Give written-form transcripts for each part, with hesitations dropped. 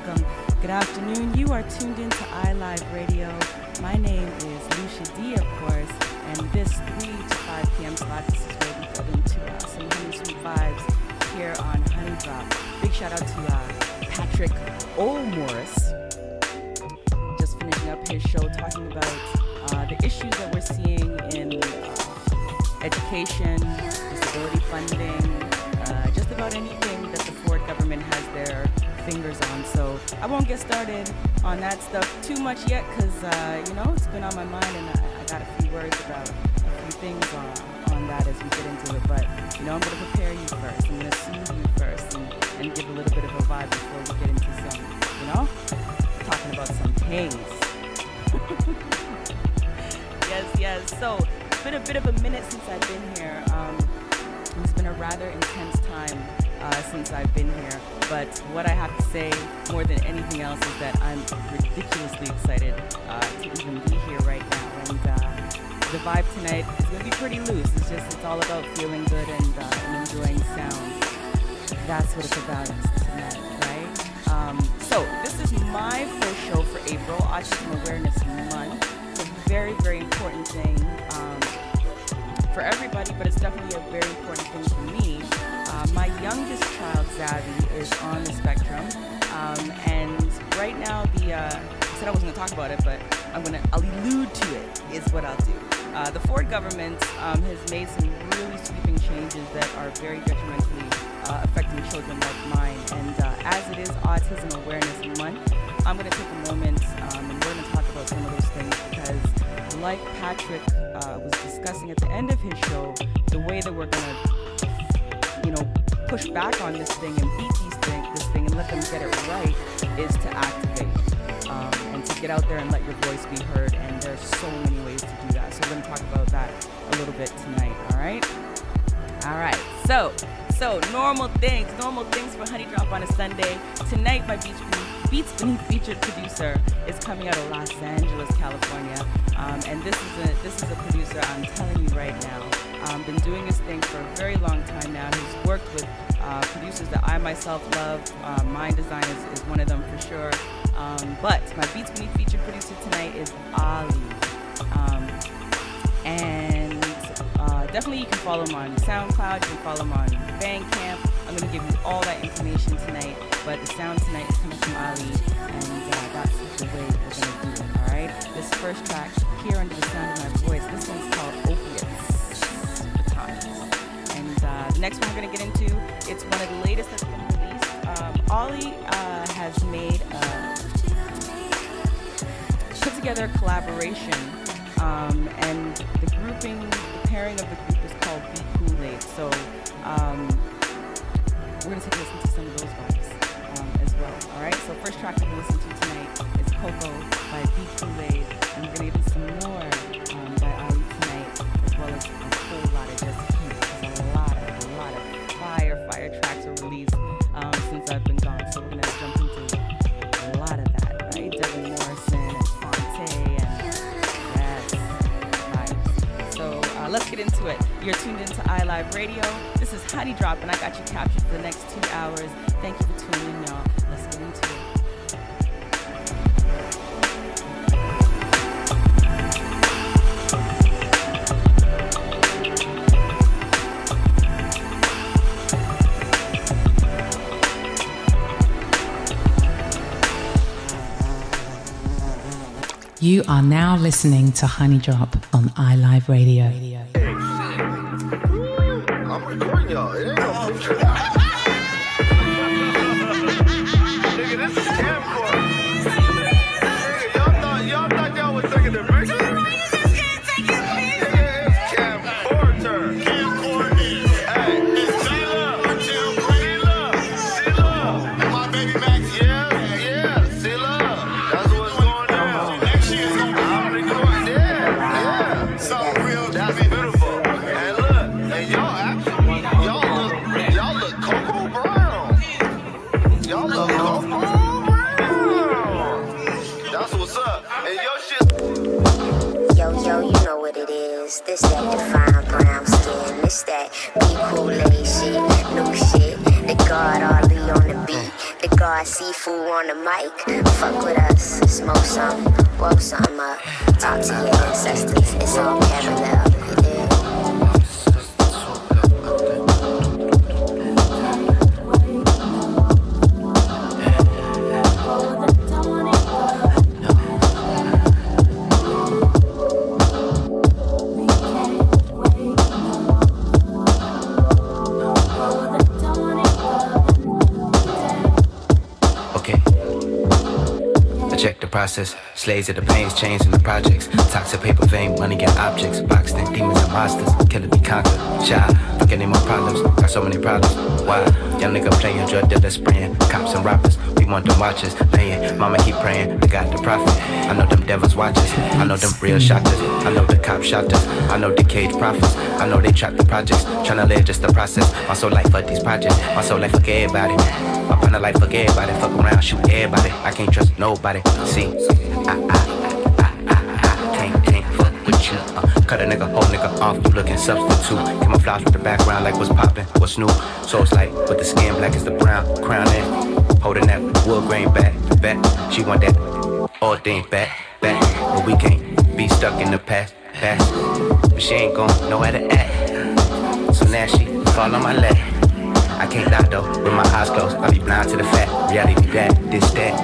welcome. Good afternoon. You are tuned in to iLive Radio. My name is Lucia Dee, of course, and this 3 to 5 p.m. slot, this is where we get into some honey sweet vibes here on Honey Drop. Big shout out to Patrick Morris, just finishing up his show talking about the issues that we're seeing in education, disability funding, just about anything that the Ford government has their fingers on. So I won't get started on that stuff too much yet because, it's been on my mind and I got a few words about a few things on that as we get into it. But, I'm going to prepare you first. I'm going to soothe you first and give a little bit of a vibe before we get into some, talking about some things. Yes. So it's been a bit of a minute since I've been here. It's been a rather intense time since I've been here. But what I have to say more than anything else is that I'm ridiculously excited to even be here right now. And the vibe tonight is going to be pretty loose. It's all about feeling good and enjoying sound. That's what it's about tonight, right? So this is my first show for April, Autism Awareness Month. It's a very, very important thing for everybody, but it's definitely a very important thing for me. My youngest child, Zavi, is on the spectrum, and right now I said I wasn't going to talk about it, but I'll allude to it, is what I'll do. The Ford government has made some really sweeping changes that are very detrimentally affecting children like mine, and as it is Autism Awareness Month, I'm going to take a moment and we're going to talk about some of those things because, like Patrick was discussing at the end of his show, the way that we're going to push back on this thing and beat this thing and let them get it right is to activate and to get out there and let your voice be heard, and there's so many ways to do that. So we're going to talk about that a little bit tonight, all right? So normal things for Honey Drop on a Sunday. Tonight, my Beats Beneath featured producer is coming out of Los Angeles, California, and this is a producer, I'm telling you right now, been doing this thing for a very long time now. He's worked with producers that I myself love. Mind Design is one of them for sure. But my Beats Beneath featured producer tonight is Ahwlee. And definitely you can follow him on SoundCloud, you can follow him on Bandcamp. I'm going to give you all that information tonight, but the sound tonight is coming from Ahwlee, and that's the way we're going to do it, alright? This first track, Here Under the Sound of My Voice, this one's called Opiates. And the next one we're going to get into, it's one of the latest that's been released. Ahwlee has made put together a collaboration, and the pairing of the group is called Be Kool-Aid. So we're going to take a listen to some of those vibes as well. Alright, so first track we're going to listen to tonight is Coco by Be Kool-Aid, and we're going to get into some more by Ahwlee tonight, as well as a whole lot of just heat. There's a lot of fire tracks are released since I've been gone, so we're going to jump into a lot of that, right? Devin Morrison and Fonte and yes, vibes. So let's get into it. You're tuned into iLive Radio. This is Honey Drop, and I got you captured for the next 2 hours. Thank you for tuning in, y'all. Let's get into it. You are now listening to Honey Drop on iLive Radio. I'm recording y'all. It ain't no picture. Nigga, this is camcorder. Nigga, y'all thought y'all was taking the picture? This that define brown skin, this that be Kool-Aid shit, new shit. The God Ahwlee on the beat, the God, seafood on the mic. Fuck with us, smoke some, blow something up. Talk to your ancestors, it's all parallel. Process, slaves of the pains, chains in the projects. Toxic paper, fame, money and objects. Boxed in demons and monsters, killer be conquered. Shy, fuck any more problems, got so many problems. Why? Young nigga playing, drug dealers spraying. Cops and robbers, we want them watchers. Laying, mama keep praying, they got the prophet. I know them devils watchers, I know them real shotters. I know the cop shotters, I know the cage prophets. I know they trap the projects, tryna live just the process. My soul life fuck these projects, my soul life fuck everybody. My partner life fuck everybody, fuck around, shoot everybody. I can't trust nobody, see. I can't fuck with you. Cut a nigga, whole nigga off, you looking substitute. Camouflage with the background like what's poppin', what's new. So it's like with the skin black as the brown, crown in. Holding that wood grain back. She want that all thing back. But we can't be stuck in the past. But she ain't gon' know how to act. So now she fall on my lap. I can't lie though, with my eyes closed, I be blind to the fact. Reality be that, this that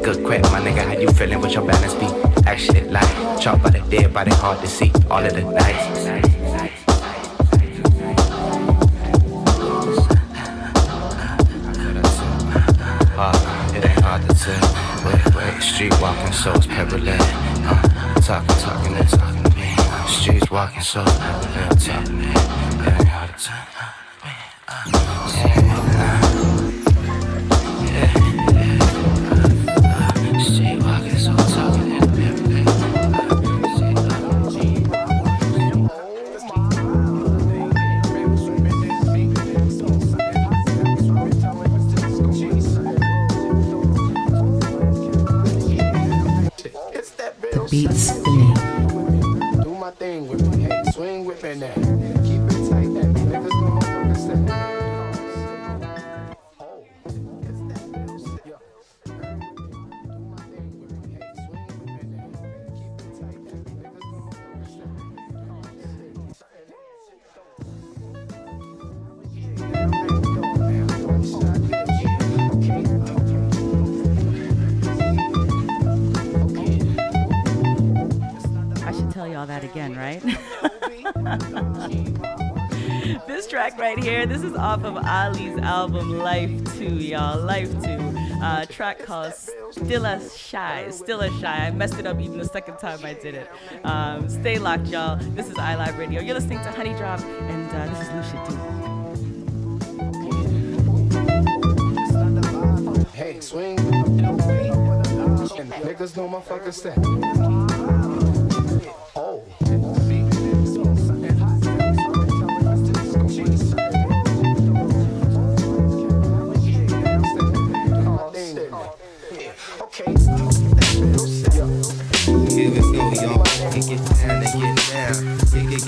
good crap, my nigga. How you feeling with your balance beat? Actually like chalk by the dead body, hard to see all of the nights. It ain't hard to tell. Wait, street walking, so it's parallel. Talking and talking to me. Streets walking, so it's parallel. Talking, it ain't hard to tell. Beats beneath. Do my thing with me, hey, swing with me now. Keep it tight, that niggas don't understand. Oh, it's that real shit, yo. Do my thing with me, hey, swing with me now. Keep it tight, that niggas don't understand. Tell y'all that again, right? This track right here, this is off of Ahwlee's album Life 2, y'all. Life 2. Track called Still As Shy. I messed it up even the second time I did it. Stay locked, y'all. This is iLive Radio. You're listening to Honey Drop, and this is Lucia Dee. Hey, swing. Niggas know my fucking step. Oh. Okay. Here we go, y'all. Get down and get down. Get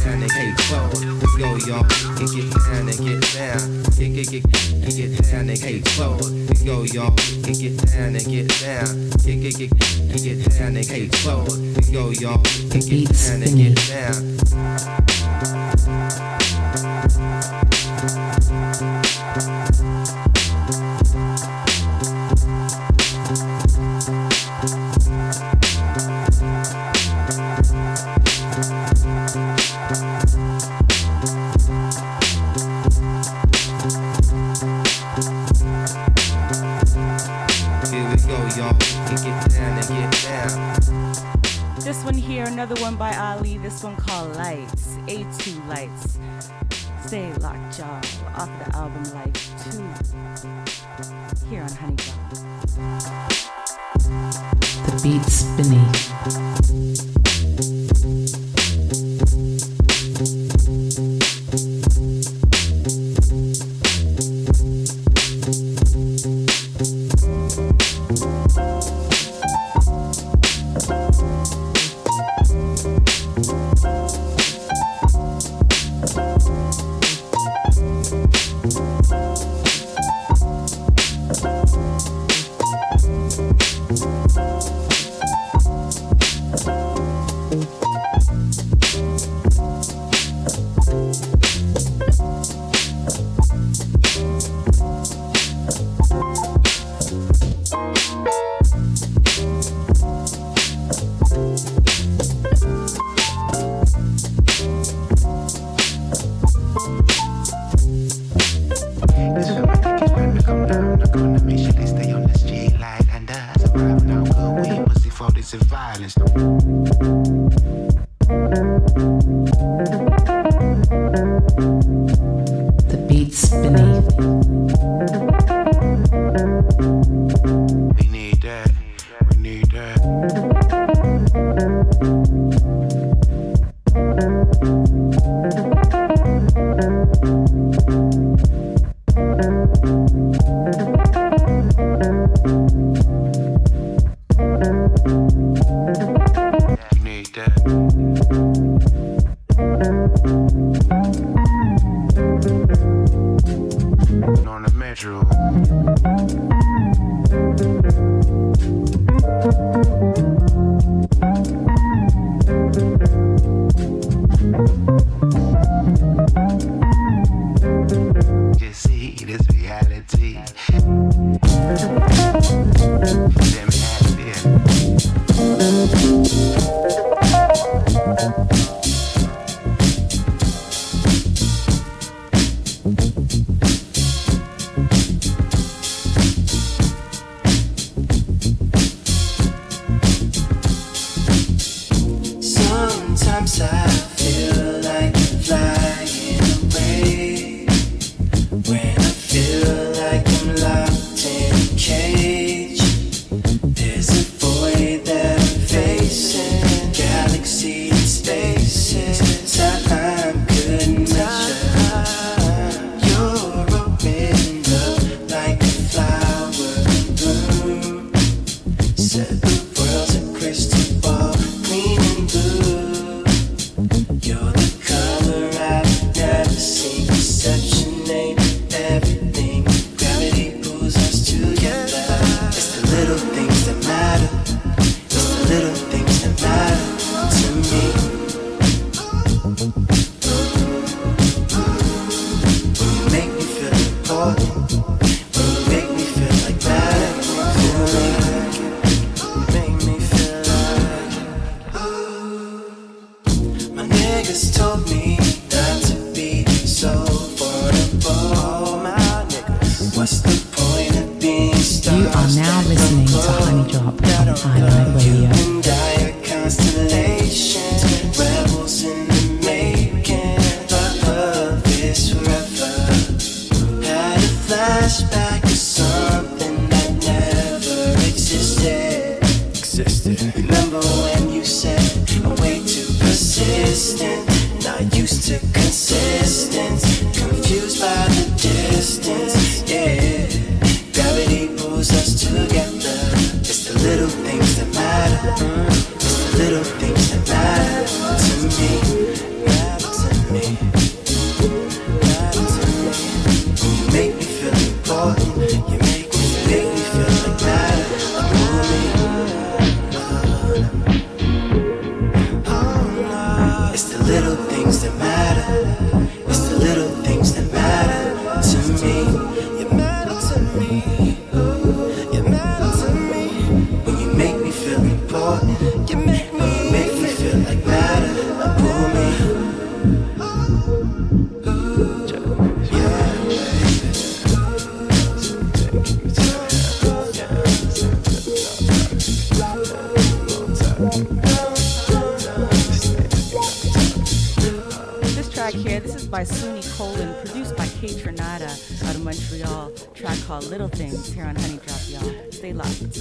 down and get slow. Let's go, y'all. Get down and get down. Get down and get slow. Let's go, y'all. Get down and get down. Get down and get slow. Let's go, y'all. Get down and get down. This one here, another one by Ahwlee. This one called Lights, A2 Lights. Stay locked, y'all. Off of the album Life 2. Here on Honey Drop. The beats beneath. We need that. We need that. On the metro. You see this reality. Let me have it. Sometimes I feel like flying away. When I feel like I'm locked in a cage, there's a void that I'm facing. Galaxies and spaces, time couldn't measure. You're a wind like a flower bloom. Said the world's a crystal ball, clean and blue. You're the color I've never seen. Perception ain't everything. Gravity pulls us together. It's the little things that matter. It's the little things that matter to me. When you make me feel important, when you make me feel like matter, feel like you make me feel like my niggas told me not to be so vulnerable. My niggas, what's the point of being stars? You are now listening to Honey Drop on Ahwlee You Radio. and I are constellations, rebels in the making. Love is forever. Had a flashback of something that never existed. Remember when you said I'm way too persistent, not used to consistency, confused by the distance. Yeah, gravity pulls us together. It's the little things that matter. It's the little things that matter to me. Matter to me. Matter to me. When you make me feel important, you make me feel like matter. It's the little things that matter. It's the little things that matter to me. You matter to me. You matter to me. When you make me feel important, you make me feel like matter. Pull me. This track here, this is by Sunni Colin, produced by K Trinata out of Montreal. Track called Little Things here on Honey Drop, y'all. Stay locked.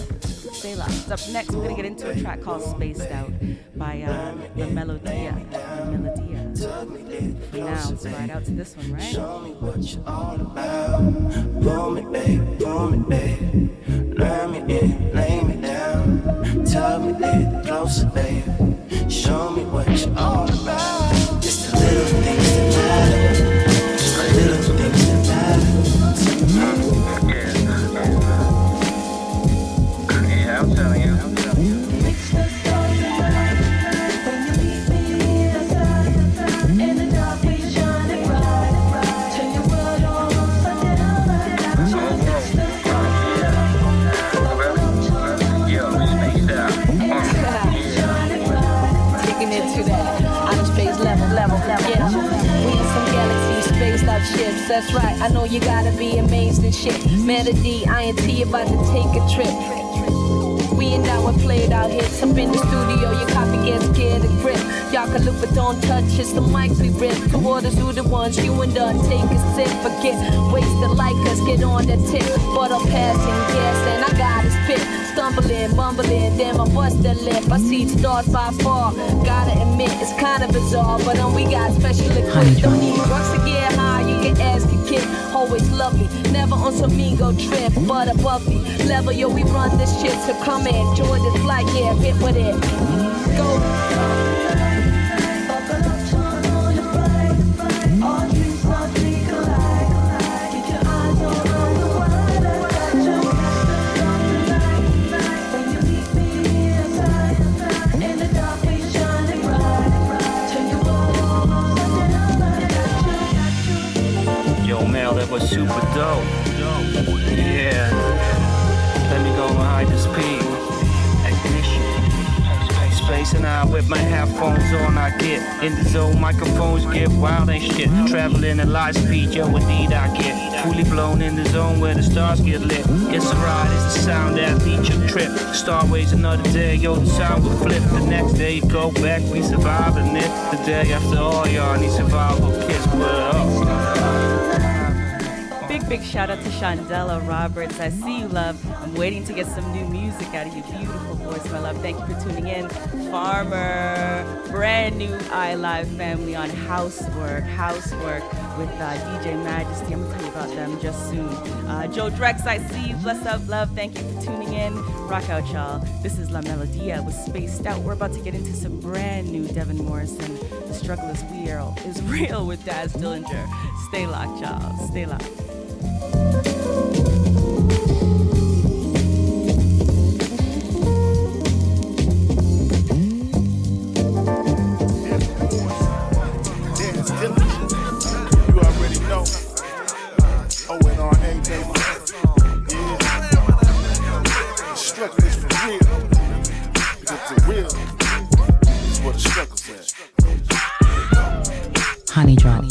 Stay locked. Up next, we're gonna get into a track called Spaced Out by La Melodia. For now, let's ride out to this one, right? Show me what you're all about. Pull me, babe, pull me, babe. Learn me in, lay me down. Tell me, lay closer, babe. Show me what you're all about. It's the little things that matter. It's the little things that matter. Yeah, I'm telling you. Ships. That's right, I know you gotta be amazed and shit. Melody, INT about to take a trip. We ain't out and played out hits. Up in the studio, your copy gets scared of grip. Y'all can look but don't touch, it's the mic we rip. The waters who the ones, you and done take a sip. Forget, wasted like us, get on the tip. But I'm passing gas and I got his spit. Stumbling, mumbling, then I bust the lip. I see stars by far, gotta admit, it's kind of bizarre. But we got special equipment. Don't need drugs to get high, you can ask a kid. Always lovely, never on some ego trip. But above the level, yo, we run this shit. So come and enjoy this flight, yeah, hit with it. Go. That was super dope. Yeah. Let me go behind the speed. Ignition. Spacing out with my headphones on. I get in the zone. Microphones get wild and shit. Traveling at light speed. Yo, indeed I get fully blown in the zone where the stars get lit. It's a ride. It's the sound that leads your trip. Starways another day. Yo, the sound will flip. The next day you go back. We surviving it. The day after all, y'all need survival kits. What up? Big shout out to Shondella Roberts. I see you, love. I'm waiting to get some new music out of your beautiful voice, my love. Thank you for tuning in. Farmer, brand new iLive family on Housework with DJ Majesty. I'm gonna tell you about them just soon. Joe Drex, I see you. Bless up, love. Thank you for tuning in. Rock out, y'all. This is La Melodia with Spaced Out. We're about to get into some brand new Devin Morrison. The struggle is real with Daz Dillinger. Stay locked, y'all. Stay locked. Honey Drop.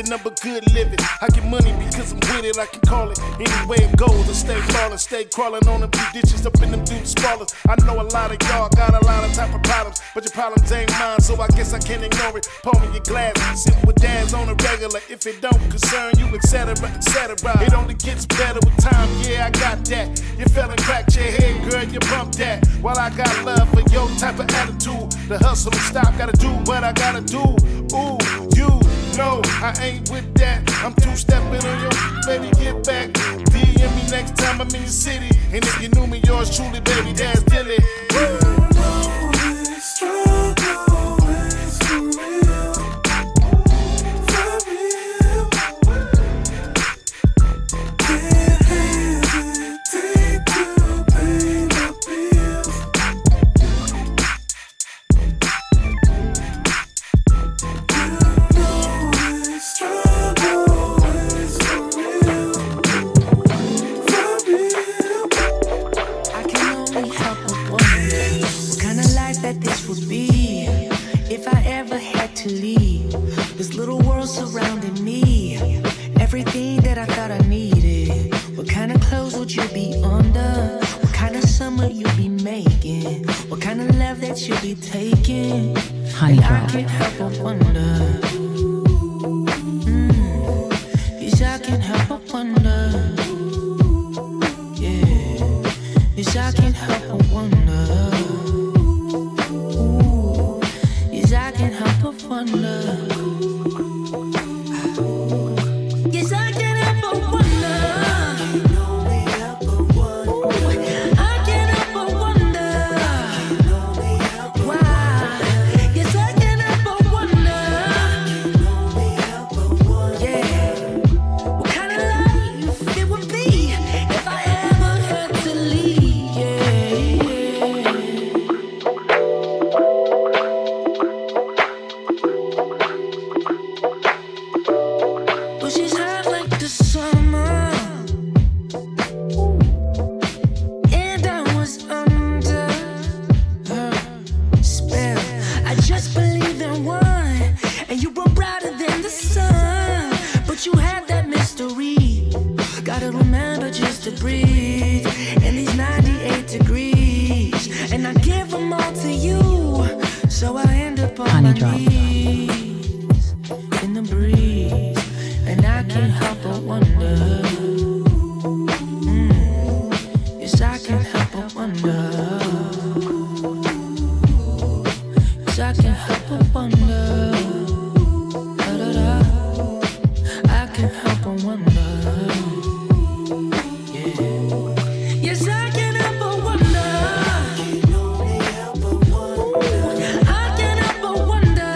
Number good living. I get money because I'm with it, I can call it any way it goes. I stay ballin', stay crawling on them few ditches up in them dudes spallers. I know a lot of y'all got a lot of type of problems, but your problems ain't mine, so I guess I can't ignore it. Pour me your glass, sit with dads on a regular. If it don't concern you, etc., etc. It only gets better with time, yeah, I got that. You fellin' cracked your head, girl, you bumped that. While I got love for your type of attitude, the hustle and stop, gotta do what I gotta do. Ooh, you know I ain't with that. I'm two-stepping on your baby, get back. DM me next time I'm in your city. And if you knew me, yours truly, baby, that's Dilly. everything that I thought I needed. What kind of clothes would you be under? What kind of summer you be making? What kind of love that you be taking? Honey And I Drop. can't help but wonder. Yes, I can't help but wonder. Yeah. Yes, I can't help but wonder. Ooh. Yes, I can't help but wonder. Yes, I can't help but wonder. I can't help but wonder. Why? Yes, I can't help but wonder. Yeah. What kind of life it would be if I ever had to leave? Yeah. Well, she's hot like the summer, and I was under her spell. I just believed in one, and you were brighter than the sun. But you had that mystery. Gotta remember just to breathe in these 98 degrees, and I give them all to you. So I end up on Honey my Drop. knees in the breeze, and I can't help but wonder. Yes, I can't help but wonder. Yes, I can't help but wonder. Da-da-da. I can't help but wonder. Yeah. Yes, I can't help but wonder. I can't help but wonder.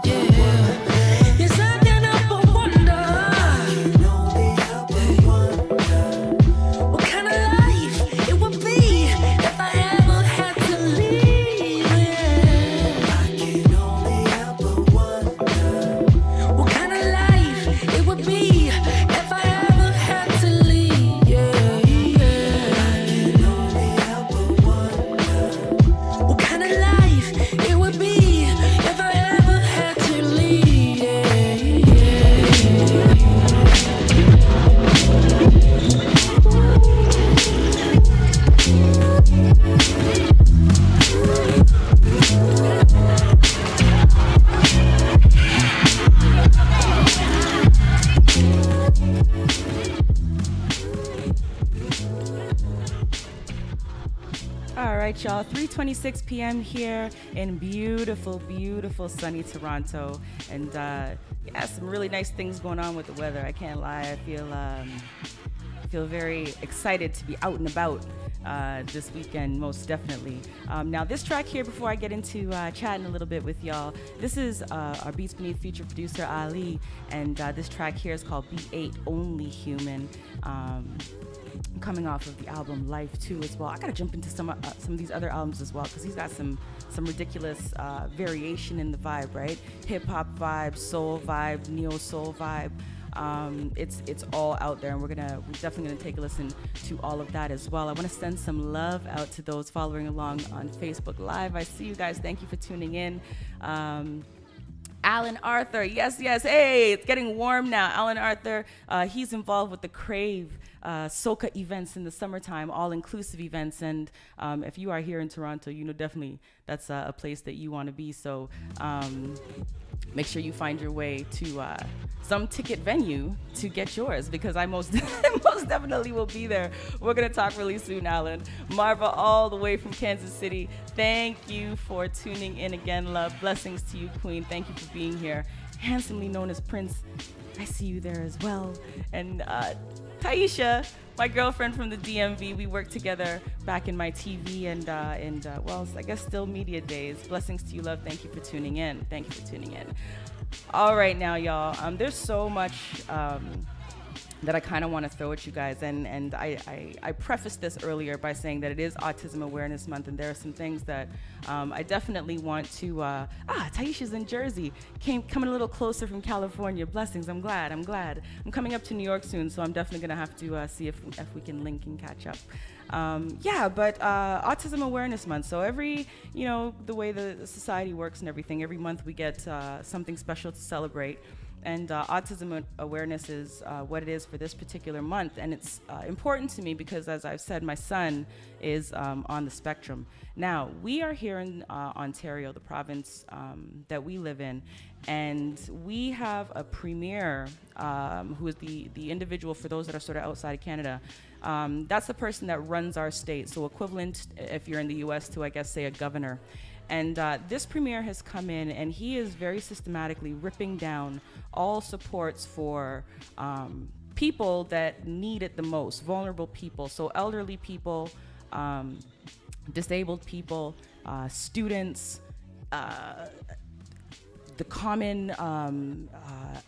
Yeah. Yes, I can't help but wonder. What kind of life it would be if I ever had to leave? Yeah. What kind of life it would be if I ever had to leave? Yeah, What kind of life it would be if I ever had to leave? All right, y'all. 3:26 p.m. here in beautiful, beautiful sunny Toronto, and yeah, some really nice things going on with the weather. I can't lie. I feel very excited to be out and about this weekend, most definitely. Now, this track here, before I get into chatting a little bit with y'all, this is our Beats Beneath feature producer Ahwlee, and this track here is called B8 Only Human. Coming off of the album Life 2 as well. I gotta jump into some of these other albums as well, because he's got some ridiculous variation in the vibe, right? Hip hop vibe, soul vibe, neo soul vibe. It's all out there, and we're definitely gonna take a listen to all of that as well. I want to send some love out to those following along on Facebook Live. I see you guys. Thank you for tuning in. Alan Arthur, yes. Hey, it's getting warm now. Alan Arthur, he's involved with the Crave soca events in the summertime, all-inclusive events. And if you are here in Toronto, you know definitely that's a place that you want to be. So make sure you find your way to some ticket venue to get yours, because I most definitely will be there. We're going to talk really soon, Alan. Marva, all the way from Kansas City, thank you for tuning in again, love. Blessings to you, Queen. Thank you for being here. Handsomely known as Prince, I see you there as well. And Taisha, my girlfriend from the DMV, we worked together back in my TV and well, I guess still media days. Blessings to you, love. Thank you for tuning in. Thank you for tuning in. All right, now, y'all, there's so much that I kind of want to throw at you guys, and I prefaced this earlier by saying that it is Autism Awareness Month, and there are some things that I definitely want to. Taisha's in Jersey, coming a little closer from California. Blessings. I'm glad. I'm coming up to New York soon, so I'm definitely gonna have to see if we can link and catch up. But Autism Awareness Month. So every, the way the society works and everything, every month we get something special to celebrate. and autism awareness is what it is for this particular month. And it's important to me because, as I've said, my son is on the spectrum. Now, we are here in Ontario, the province that we live in, and we have a premier who is the individual, for those that are sort of outside of Canada. That's the person that runs our state, so equivalent, if you're in the US, to, I guess, say a governor. And this premier has come in, and he is very systematically ripping down all supports for people that need it the most, vulnerable people, so elderly people, disabled people, students, the common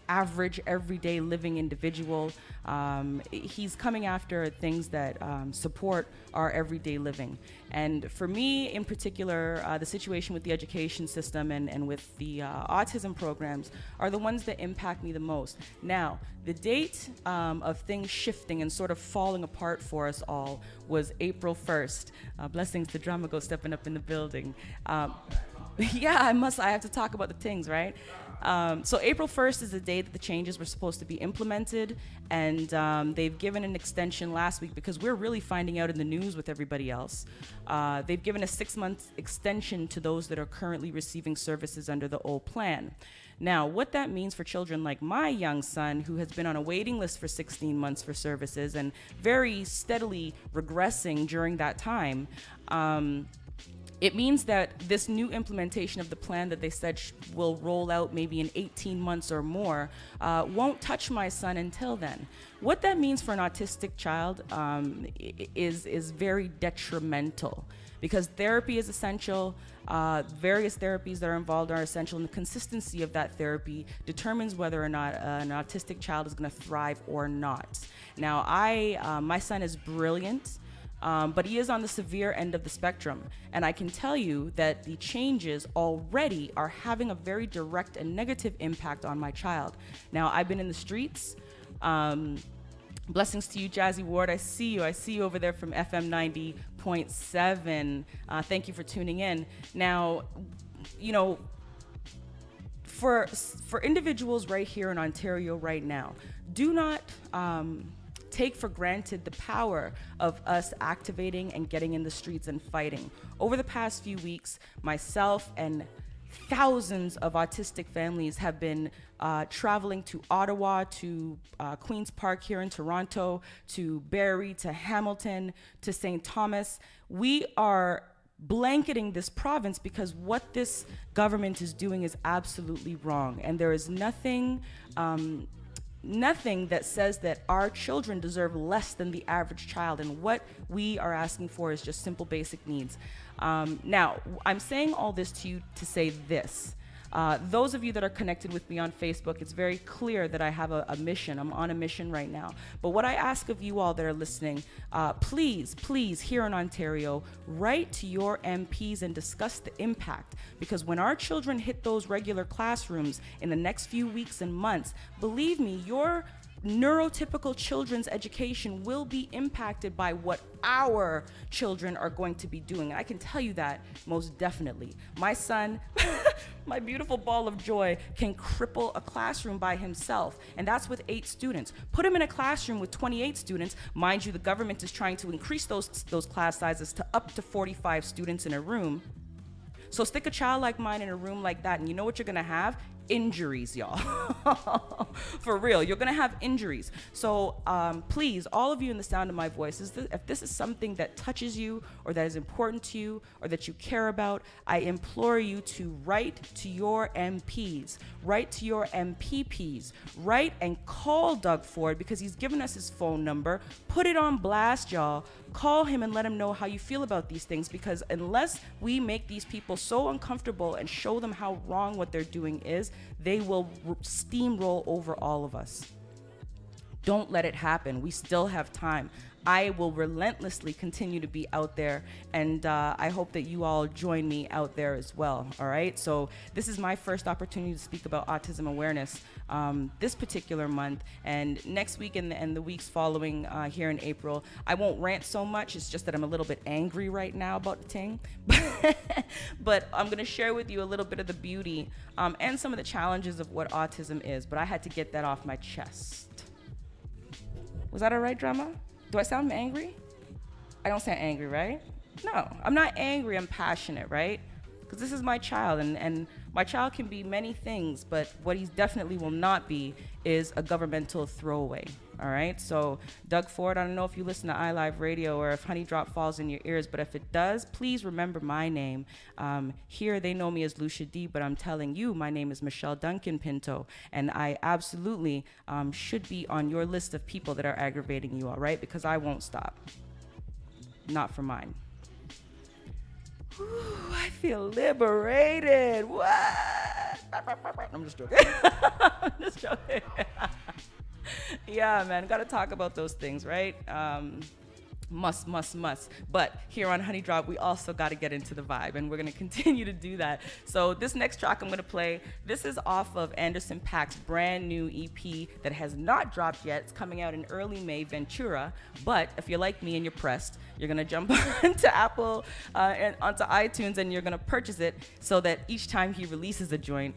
average everyday living individual. He's coming after things that support our everyday living. And for me in particular, the situation with the education system and with the autism programs are the ones that impact me the most. Now, the date of things shifting and sort of falling apart for us all was April 1st. Blessings to Dramago stepping up in the building. Yeah, I have to talk about the things, right? So April 1st is the day that the changes were supposed to be implemented, and they've given an extension last week because we're really finding out in the news with everybody else. They've given a 6-month extension to those that are currently receiving services under the old plan. Now, what that means for children like my young son, who has been on a waiting list for 16 months for services and very steadily regressing during that time, it means that this new implementation of the plan that they said will roll out maybe in 18 months or more won't touch my son until then. What that means for an autistic child is very detrimental, because therapy is essential. Various therapies that are involved are essential, and the consistency of that therapy determines whether or not an autistic child is going to thrive or not. Now, my son is brilliant. But he is on the severe end of the spectrum. And I can tell you that the changes already are having a very direct and negative impact on my child. Now, I've been in the streets. Blessings to you, Jazzy Ward. I see you over there from FM 90.7. Thank you for tuning in. Now, you know, for individuals right here in Ontario right now, do not take for granted the power of us activating and getting in the streets and fighting. Over the past few weeks, myself and thousands of autistic families have been traveling to Ottawa, to Queen's Park here in Toronto, to Barrie, to Hamilton, to St. Thomas. We are blanketing this province because what this government is doing is absolutely wrong, and there is nothing that says that our children deserve less than the average child, and what we are asking for is just simple basic needs. Now, I'm saying all this to you to say this. Those of you that are connected with me on Facebook, it's very clear that I have a mission. I'm on a mission right now. But what I ask of you all that are listening, please, here in Ontario, write to your MPs and discuss the impact. Because when our children hit those regular classrooms in the next few weeks and months, believe me, your neurotypical children's education will be impacted by what our children are going to be doing. And I can tell you that most definitely. My son, my beautiful ball of joy, can cripple a classroom by himself, and that's with 8 students. Put him in a classroom with 28 students. Mind you, the government is trying to increase those class sizes to up to 45 students in a room. So stick a child like mine in a room like that, and you know what you're gonna have? Injuries, y'all. For real, you're gonna have injuries. So please, all of you in the sound of my voice, if this is something that touches you or that is important to you or that you care about, I implore you to write to your MPs, write to your MPPs, write and call Doug Ford, because he's given us his phone number. Put it on blast, y'all. Call him and let him know how you feel about these things, because unless we make these people so uncomfortable and show them how wrong what they're doing is, they will steamroll over all of us. Don't let it happen. We still have time. I will relentlessly continue to be out there, and I hope that you all join me out there as well, all right? So this is my first opportunity to speak about autism awareness this particular month, and next week and the weeks following here in April. I won't rant so much. It's just that I'm a little bit angry right now about the thing. But I'm going to share with you a little bit of the beauty and some of the challenges of what autism is, but I had to get that off my chest. Was that all right, drama? Do I sound angry? I don't sound angry, right? No, I'm not angry, I'm passionate, right? Because this is my child, and my child can be many things, but what he definitely will not be is a governmental throwaway, all right? So, Doug Ford, I don't know if you listen to iLive Radio or if Honey Drop falls in your ears, but if it does, please remember my name. Here, they know me as Lucia Dee, but I'm telling you, my name is Michelle Duncan Pinto, and I absolutely should be on your list of people that are aggravating you, all right? Because I won't stop. Not for mine. Ooh, I feel liberated. What? I'm just joking. I'm just joking. Yeah, man, gotta talk about those things, right? Must. But here on Honey Drop, we also got to get into the vibe, and we're going to continue to do that. So this next track I'm going to play, this is off of Anderson .Paak's brand new EP that has not dropped yet. It's coming out in early May, Ventura. But if you're like me and you're pressed, you're going to jump onto Apple and onto iTunes, and you're going to purchase it so that each time he releases a joint,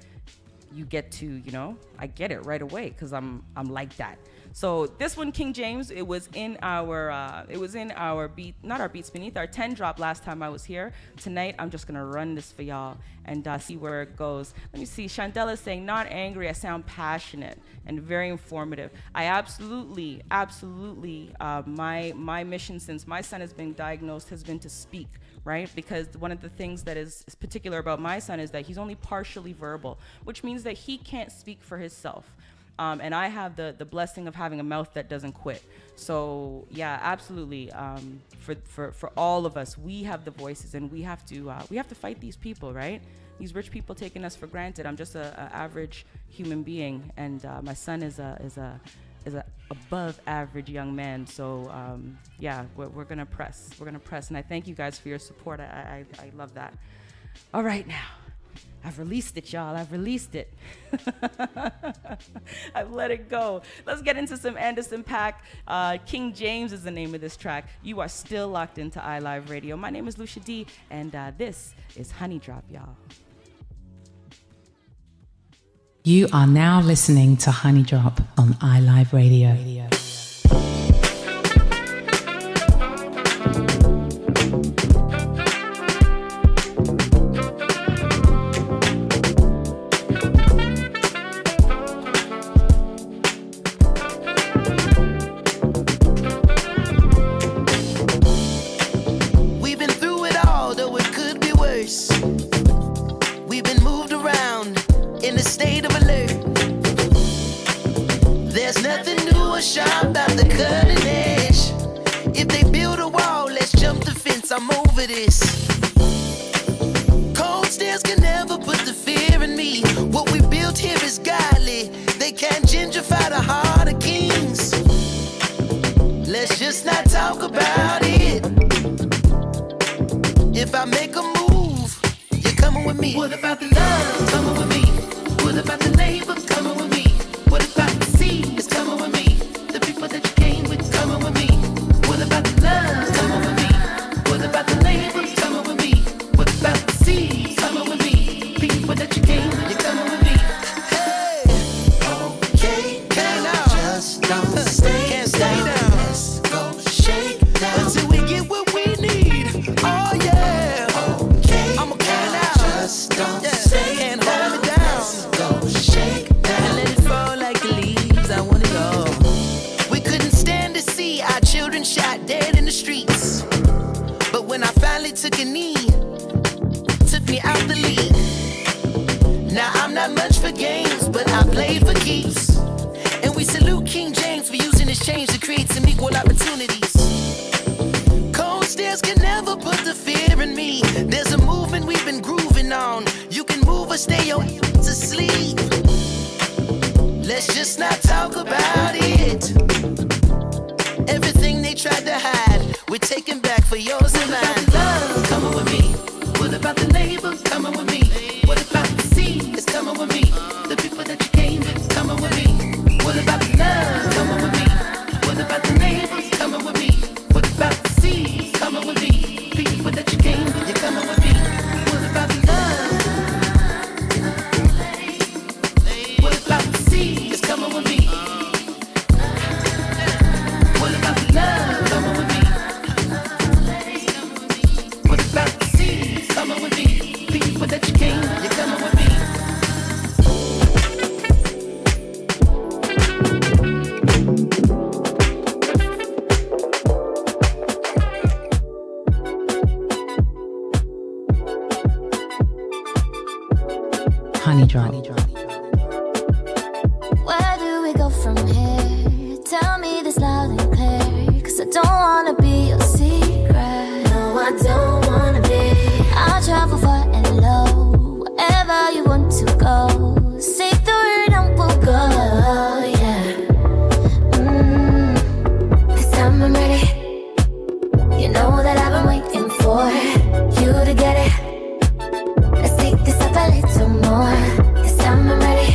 you get to, you know, I get it right away because I'm like that. So this one, King James, it was in our beat, not our Beats Beneath, our 10 drop last time I was here. Tonight, I'm just gonna run this for y'all and see where it goes. Let me see, Chandela is saying, not angry, I sound passionate and very informative. I absolutely, my mission since my son has been diagnosed has been to speak, right? Because one of the things that is particular about my son is that he's only partially verbal, which means that he can't speak for himself. And I have the blessing of having a mouth that doesn't quit. So yeah, absolutely. For all of us, we have the voices, and we have to fight these people, right? These rich people taking us for granted. I'm just a average human being, and my son is a above average young man. So yeah, we're gonna press. We're gonna press, and I thank you guys for your support. I love that. All right, now. I've released it, y'all. I've released it. I've let it go. Let's get into some Anderson .Paak. King James is the name of this track. You are still locked into iLive Radio. My name is Lucia Dee, and this is Honey Drop, y'all. You are now listening to Honey Drop on iLive Radio. I'm over this. Cold stairs can never put the fear in me. What we built here is godly. They can't gentrify the heart of kings. Let's just not talk about it. If I make a move, you're coming with me. What about the love? Coming with me. What about the labor? Coming with me. What about the seas? Coming with me. The people that you came with, coming with me. What about the love? Coming with me. What about the labels? Coming with me. What about the seas? Coming with me. People that you came with, you're coming with me. Hey, okay, can now. Just don't stay, can't stay down. Let's go shake down until we get what we need. Oh yeah, okay, I'm okay now. Just don't stay, can't hold me down. Let's go shake down and let it fall like the leaves. I want it all. We couldn't stand to see our children shot dead in the streets. But when I finally took a knee, took me out the league. Now I'm not much for games, but I played for keeps. And we salute King James for using his change to create some equal opportunities. Cold stairs can never put the fear in me. There's a movement we've been grooving on. You can move or stay your ass asleep. Let's just not talk about it. taking back for yours and mine. Love, coming with me. What about the neighbors coming with me? What about the sea is coming with me? The people that you came with coming with me. What about the love coming with me? What about the neighbors coming with me? What about the sea coming with me? People that you came with, you're coming with me. What about the love? What about the sea is coming with me? What about the love coming with me? What about the sea coming with me? People that you came with, you're coming with me. Honey Drop. Where do we go from here? Tell me this loud and clear, 'cause I don't wanna be your secret. No, I don't wanna be. I'll travel far and low, wherever you want to go. Say the word and we'll go, yeah. This time I'm ready. You know that I've been waiting for you to get it. Let's take this up a little more. This time I'm ready.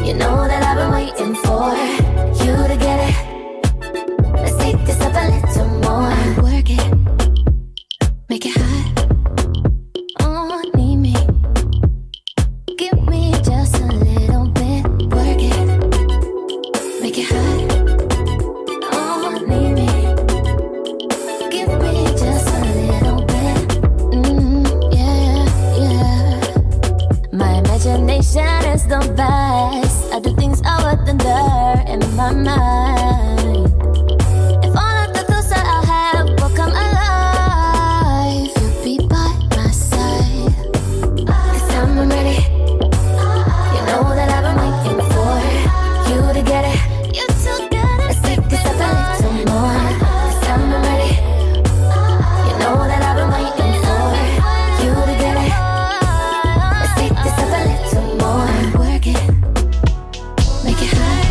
You know that I've been waiting for you to get it. Let's take this up a little more. Work it, make it hot. Oh, need me. Give me just a little bit. Work it, make it hot. Oh, need me. Give me just a little bit. Yeah, yeah. My imagination is the best. I do things over than there in my mind. If all of the thoughts that I have will come alive, you'll be by my side. This time I'm ready. You know that I've been waiting for you to get it. You to get it. Let's take this up a little more. This time I'm ready. You know that I've been waiting for you to get it. Let's take this up a little more. Work it, make it hot.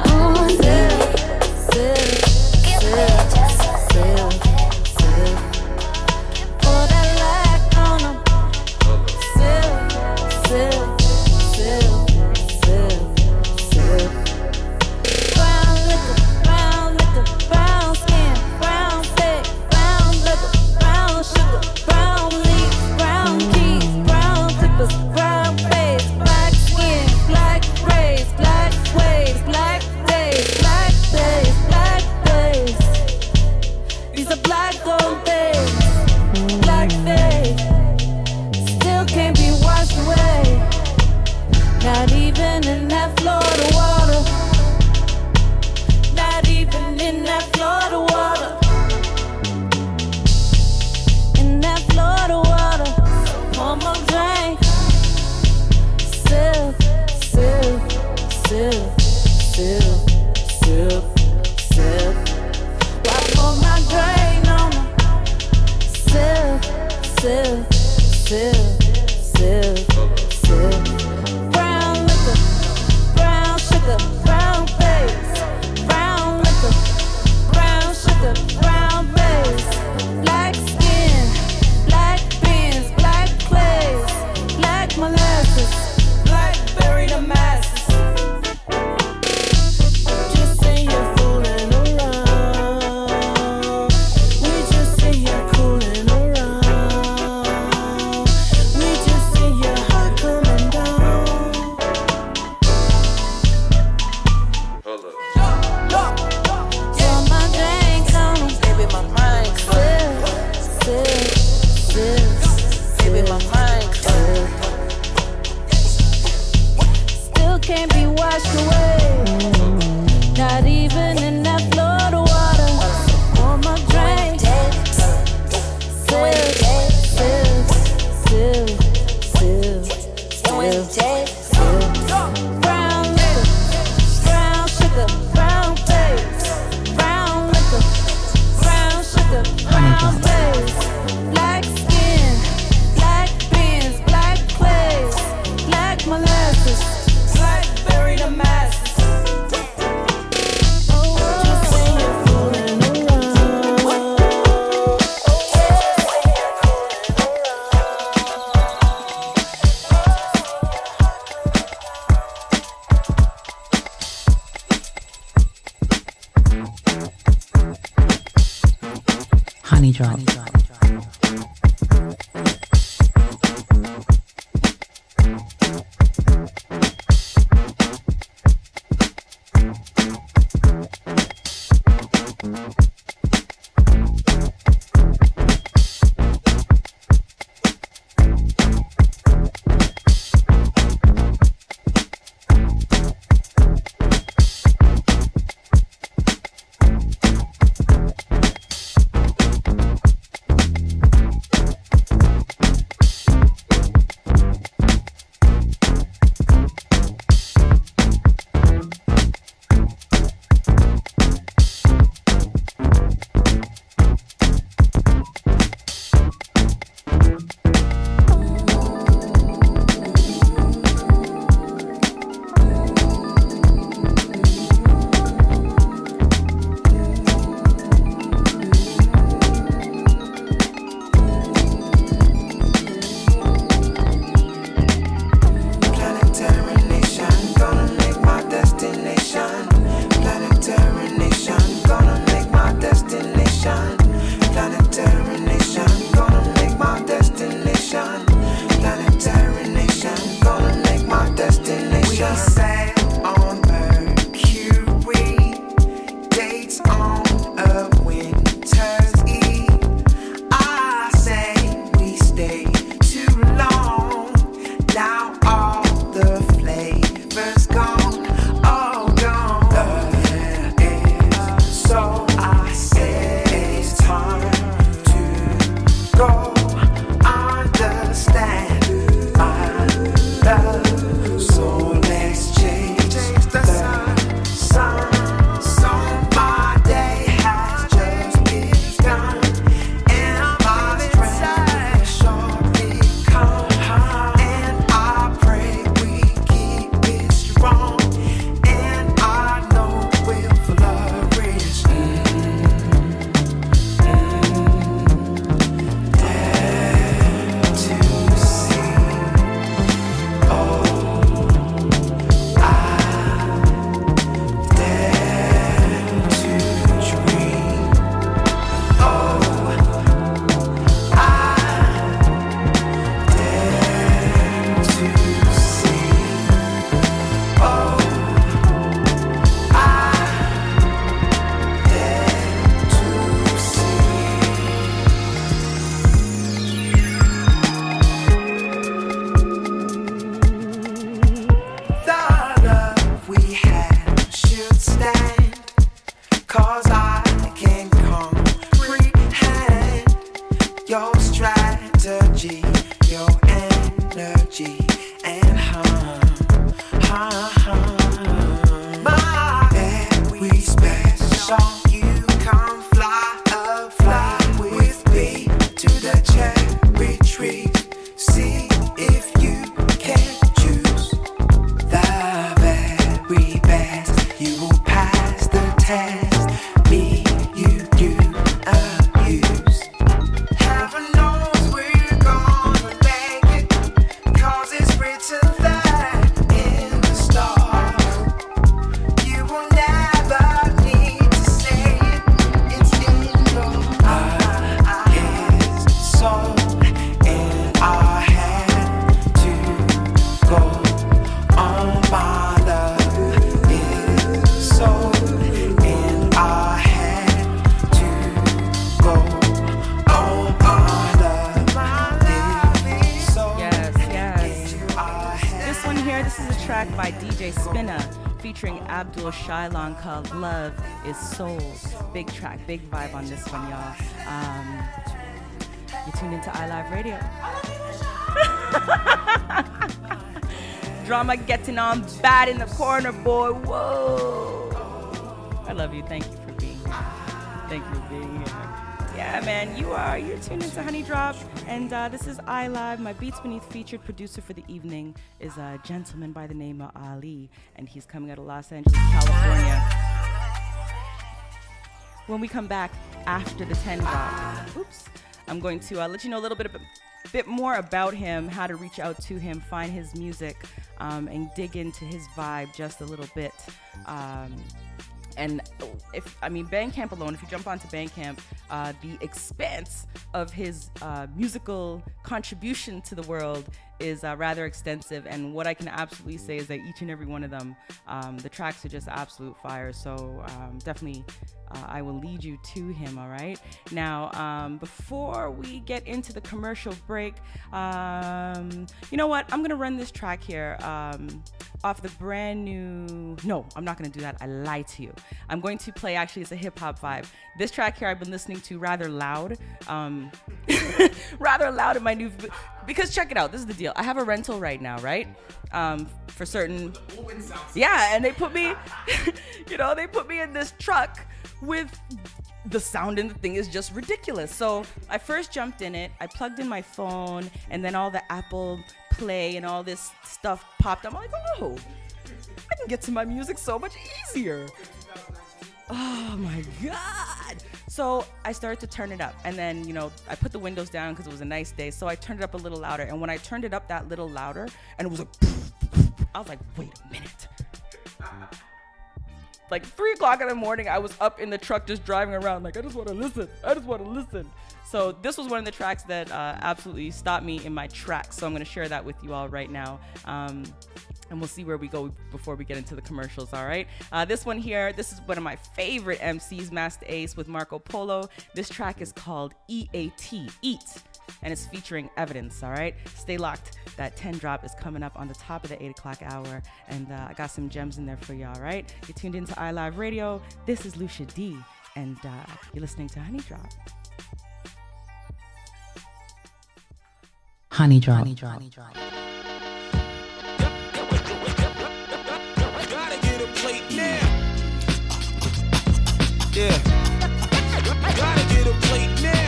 Oh, give me just a little bit. Pour that light on 'em. Brown liquor, brown skin, brown face, brown liquor, brown sugar, brown leaves, brown keys, brown zippers, brown face, black skin, black braids, black waves, black days, black days, black days. These are black gold days, black days. Still can't be washed away. Not even in that Florida water. Not even in that Florida water. In that Florida water. One more drink. Sip, sip, sip, sip, sip, sip. Why pour my drain on 'em? Sip, sip, sip, sip, sip. Brown liquor, brown sugar, brown face, brown liquor, brown sugar, brown base, black skin, black beans, black clays, black molasses, blackberry the masses. Just sit here fooling around. We just sit here cooling around. We just sit here hot coming down. Pour my drink on 'em. Baby, my mind clear. Sip, sip, baby, my mind clear. Still can't be washed away. Not even in that Florida water. Pour my drink. Sip, sip, sip, sip, sip, sip. Brown liquor, brown sugar, brown face, brown liquor, brown sugar, brown face, black skin, black beans, black clays, black molasses, blackberry the masses. Honey Drop. Called Love is Soul. Big track, big vibe on this one, y'all. You tuned into iLive Radio. Drama getting on bad in the corner, boy. Whoa. I love you. Thank you for being here. Thank you for being here. Yeah, man, you're tuned into Honey Drop, and this is iLive. My Beats Beneath featured producer for the evening is a gentleman by the name of Ahwlee, and he's coming out of Los Angeles, California. When we come back after the 10 drop, I'm going to let you know a little bit more about him, how to reach out to him, find his music, and dig into his vibe just a little bit. And Bandcamp alone, if you jump onto Bandcamp, the expanse of his musical contribution to the world is rather extensive. And what I can absolutely say is that each and every one of them, the tracks are just absolute fire. So definitely I will lead you to him, all right? Now, before we get into the commercial break, you know what? I'm going to run this track here off the brand new... No, I'm not going to do that. I lied to you. I'm going to play, actually, it's a hip-hop vibe. This track here I've been listening to rather loud. Rather loud in my new... Because check it out. This is the deal. I have a rental right now, right? For certain... Yeah, and they put me... they put me in this truck with the sound in the thing is just ridiculous. So I first jumped in it, I plugged in my phone, and then all the Apple Play and all this stuff popped up. I'm like, oh, I can get to my music so much easier. Oh my God. So I started to turn it up, and then, I put the windows down because it was a nice day. So I turned it up a little louder, and when I turned it up that little louder, and it was like, I was like, wait a minute. Like 3 o'clock in the morning, I was up in the truck just driving around like, I just want to listen. So this was one of the tracks that absolutely stopped me in my tracks. So I'm going to share that with you all right now. And we'll see where we go before we get into the commercials, all right? This one here, this is one of my favorite MCs, Master Ace with Marco Polo. This track is called EAT, Eat, and it's featuring Evidence, all right? Stay locked. That 10 drop is coming up on the top of the 8 o'clock hour, and I got some gems in there for you, all right? You're tuned into iLive Radio. This is Lucia Dee, and you're listening to Honey Drop. Honey Drop. Gotta get a plate now. Yeah. Gotta get a plate now.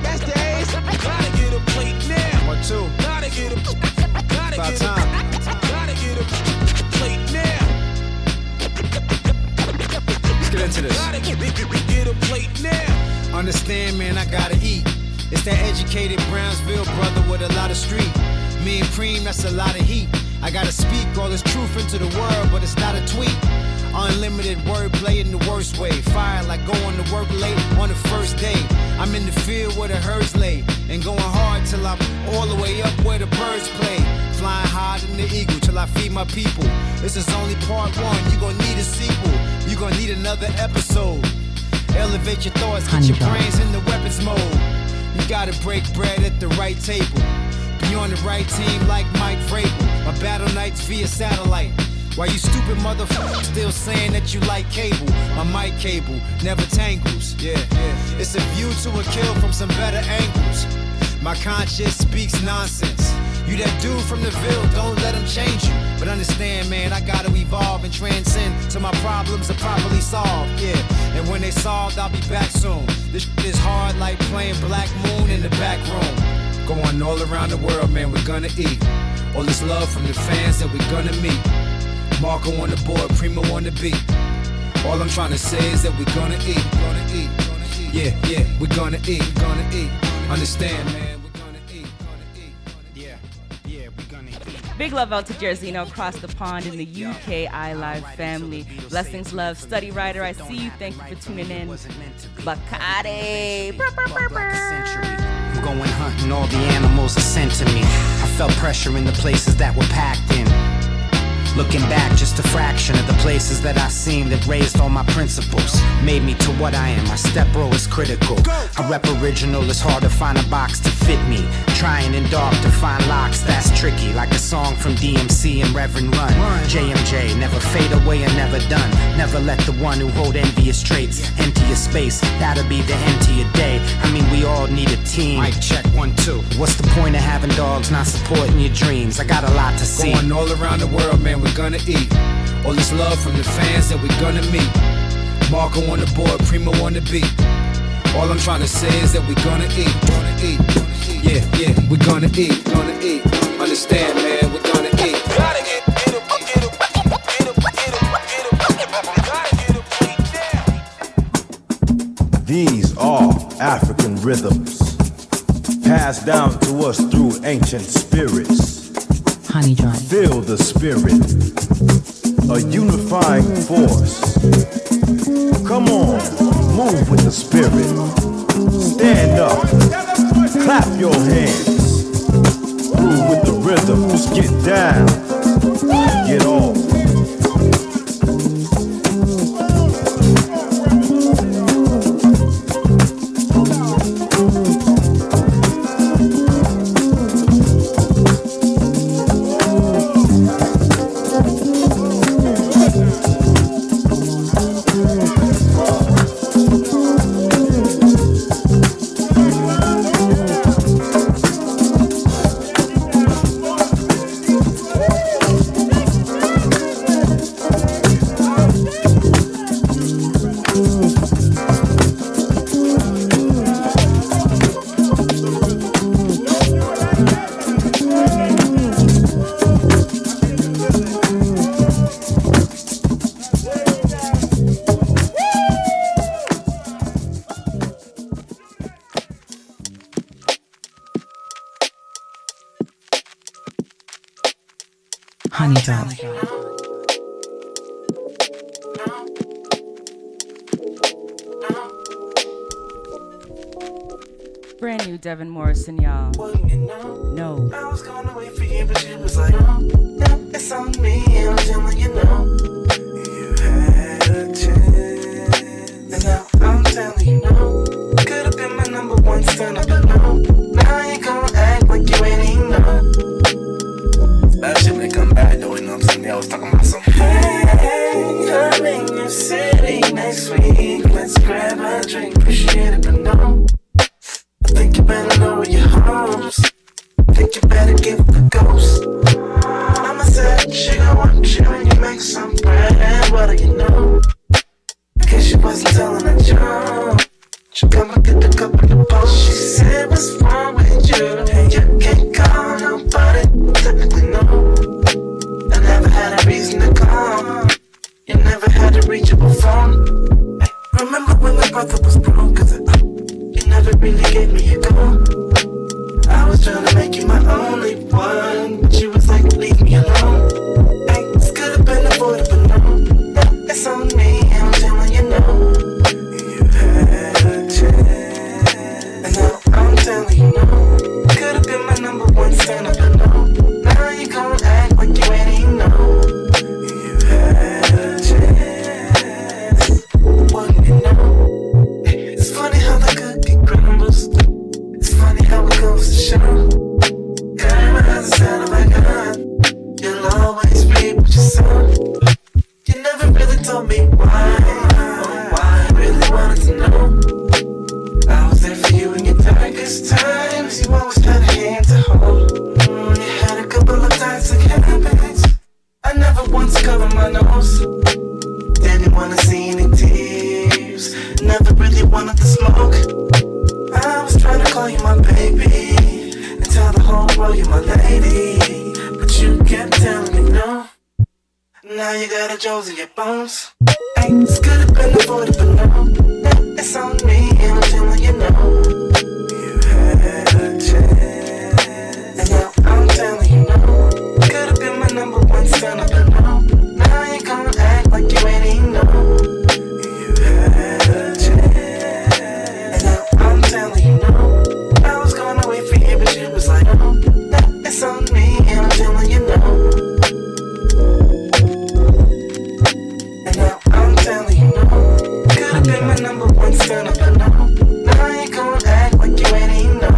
That's the ace. Gotta get a plate now. 1, 2. Gotta get a plate now. Let's get into this. Gotta get a plate now. Understand, man, I gotta eat. It's that educated Brownsville brother with a lot of street. Me and Cream, that's a lot of heat. I gotta speak all this truth into the world, but it's not a tweet. Unlimited wordplay in the worst way. Fire like going to work late on the first day. I'm in the field where the herds lay, and going hard till I'm all the way up where the birds play. Flying higher than the eagle till I feed my people. This is only part 1, you gon' need a sequel. You gon' need another episode. Elevate your thoughts, get your brains in the weapons mode. You gotta break bread at the right table. Be on the right team like Mike Vrabel. My battle nights via satellite. Why you stupid motherfuckers still saying that you like cable? My mic cable never tangles. Yeah. It's a view to a kill from some better angles. My conscience speaks nonsense. You that dude from the Ville, don't let him change you. But understand, man, I gotta evolve and transcend so my problems are properly solved. Yeah, and when they solved, I'll be back soon. This shit is hard like playing Black Moon in the back room. Going all around the world, man, we're gonna eat. All this love from the fans that we're gonna meet. Marco on the board, Primo on the beat. All I'm trying to say is that we're gonna eat. Yeah, we're gonna eat. Understand, man. Big love out to Jersino across the pond in the UK iLive family. Blessings, love, Study Rider. I see you. Thank you for tuning in. Bacardi. I'm going hunting, all the animals are sent to me. I felt pressure in the places that were packed in. Looking back, just a fraction of the places that I seen that raised all my principles. Made me to what I am, my step bro is critical. I rep original, it's hard to find a box to fit me. Trying in dark to find locks, that's tricky. Like a song from DMC and Reverend Run. JMJ, never fade away and never done. Never let the one who hold envious traits empty your space, that'll be the end to your day. I mean, we all need a team. Mic check, 1, 2. What's the point of having dogs not supporting your dreams? I got a lot to see. Going all around the world, man, we're gonna eat. All this love from the fans that we're gonna meet. Marco on the board, Primo on the beat. All I'm trying to say is that we're gonna eat. Yeah, we're gonna eat. Understand, man, we're gonna eat. Gotta get a These are African rhythms passed down to us through ancient spirits. Honey Drop. Feel the spirit. a unifying force. Come on, move with the spirit. Stand up, clap your hands. Groove with the rhythms, get down, get off. Honey Drop. Brand new Devin Morrison, y'all. No. I was gonna wait for you, but you was like, no, it's on me, and I'm telling you no. You had a chance, and now I'm telling you no. Could've been my number one stand up, but no. Now you gon' act like you ain't even know. That shit when they come back, though, you know what I'm saying? They always talking about something. Hey, I'm in your city next week. Let's grab a drink, appreciate it, but no. I think you better lower your homes. Think you better give the ghost. Mama said she gon' want you when you make some bread. What do you know? In case she wasn't telling a joke, she come and get the cup of the post. She said, what's wrong with you? And you can't call nobody. Technically no, I never had a reason to call. You never had a reachable phone. Hey, remember when my brother was broke? Cause you never really gave me a go. I was trying to make you my only one, but you was like, leave me alone. Hey, this could've been avoided, but no, it's on me, and I'm telling you no. You had a chance, and now I'm telling you no. Could've been my number one stand up, but no. Now you gon' act like you ain't even know. You had a chance, wouldn't you know? It's funny how the cookie crumbles. It's funny how it goes to show. Karma has a sound of a gun. You'll always reap what you sow. You never really told me why. I really wanted to know. I was there for you in your darkest times. You always had a hand to hold. You had a couple of toxic habits. I never once covered my nose. Didn't wanna see any tears. Never really wanted to smoke. I was trying to call you my baby and tell the whole world you're my lady, but you kept telling me no. Now you got a Joe's in your bones. Hey, this could've been avoided, but no, it's on me, and I'm telling you no. You had a chance, and now I'm telling you no. Could've been my number one stand up, but no. Now you gon' act like you ain't even know. You had a chance, and now I'm telling you no. I was gonna wait for you, but you was like, no, it's on me, and I'm telling you no. And now I'm telling you no. Could've been my number one stand up, but no. Now you gon' act like you ain't even know.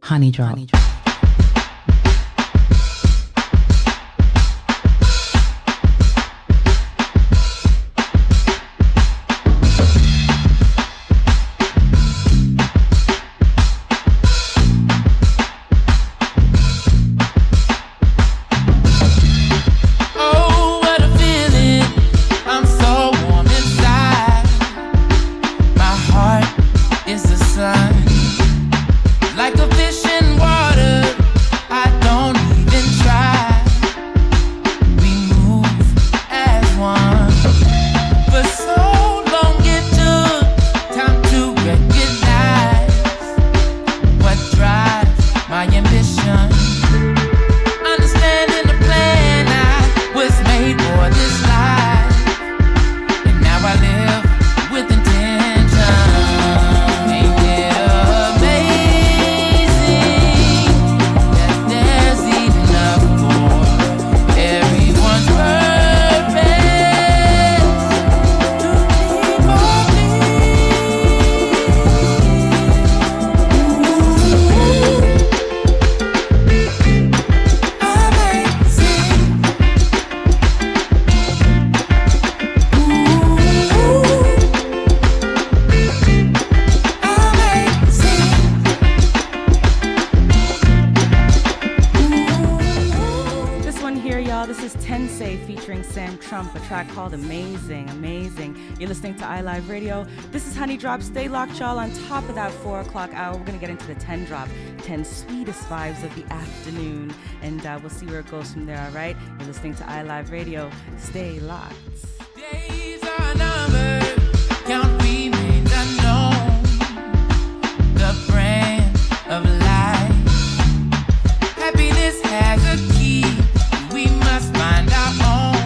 Honey Drop. Oh, what a feeling. I'm so warm inside. My heart is the sun. Like a fish in water. Tensei featuring Sam Trump, a track called Amazing, Amazing. You're listening to iLive Radio. This is Honey Drop. Stay locked, y'all. On top of that 4 o'clock hour, we're going to get into the 10 drop, 10 sweetest vibes of the afternoon, and we'll see where it goes from there, all right? You're listening to iLive Radio. Stay locked. Days are numbered, count remains unknown. The brand of life. Happiness has a key, we must find our own.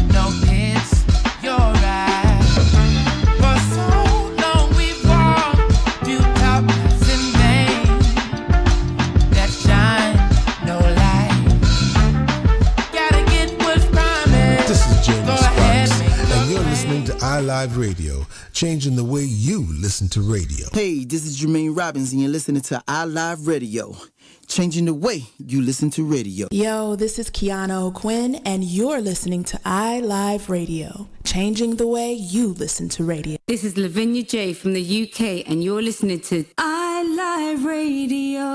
No, it's your right. For so long we've walked, built our paths in vain that shine no light. Gotta get what's promised. This is Jamie Sparks, and you're listening to iLive Radio, changing the way you listen to radio. Hey, this is Jermaine Robbins, and you're listening to iLive Radio, changing the way you listen to radio. Yo, this is Kiana O'Quinn, and you're listening to iLive Radio, changing the way you listen to radio. This is Lavinia J from the UK, and you're listening to iLive Radio.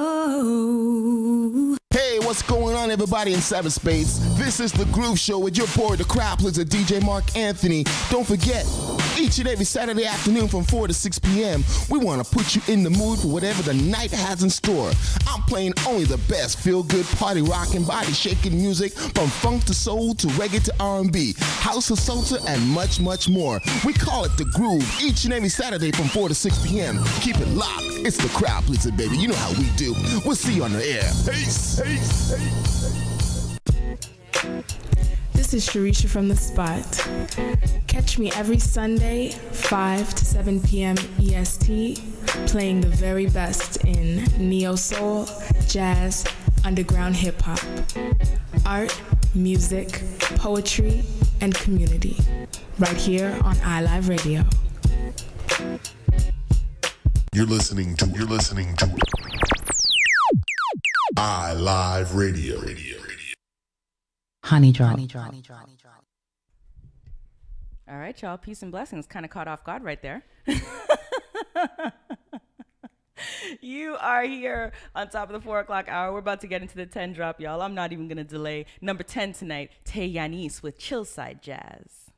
Hey, what's going on, everybody in cyberspace? This is The Groove Show with your boy, the crowd pleaser, DJ Mark Anthony. Don't forget, each and every Saturday afternoon from 4 to 6 p.m., we want to put you in the mood for whatever the night has in store. I'm playing only the best feel-good, party rocking, body-shaking music from funk to soul to reggae to R&B, house to salsa, and much, much more. We call it The Groove each and every Saturday from 4 to 6 p.m. Keep it locked. It's the crowd pleaser, baby. You know how we do. We'll see you on the air. Peace. This is Sharisha from The Spot. Catch me every Sunday, 5 to 7 p.m. EST, playing the very best in neo-soul, jazz, underground hip-hop, art, music, poetry, and community, right here on iLive Radio. You're listening to iLive Radio. Honey Drop. All right, y'all. Peace and blessings. Kind of caught off guard right there. You are here on top of the 4 o'clock hour. We're about to get into the 10 drop, y'all. I'm not even going to delay. Number 10 tonight, Tay Yanis with Chillside Jazz.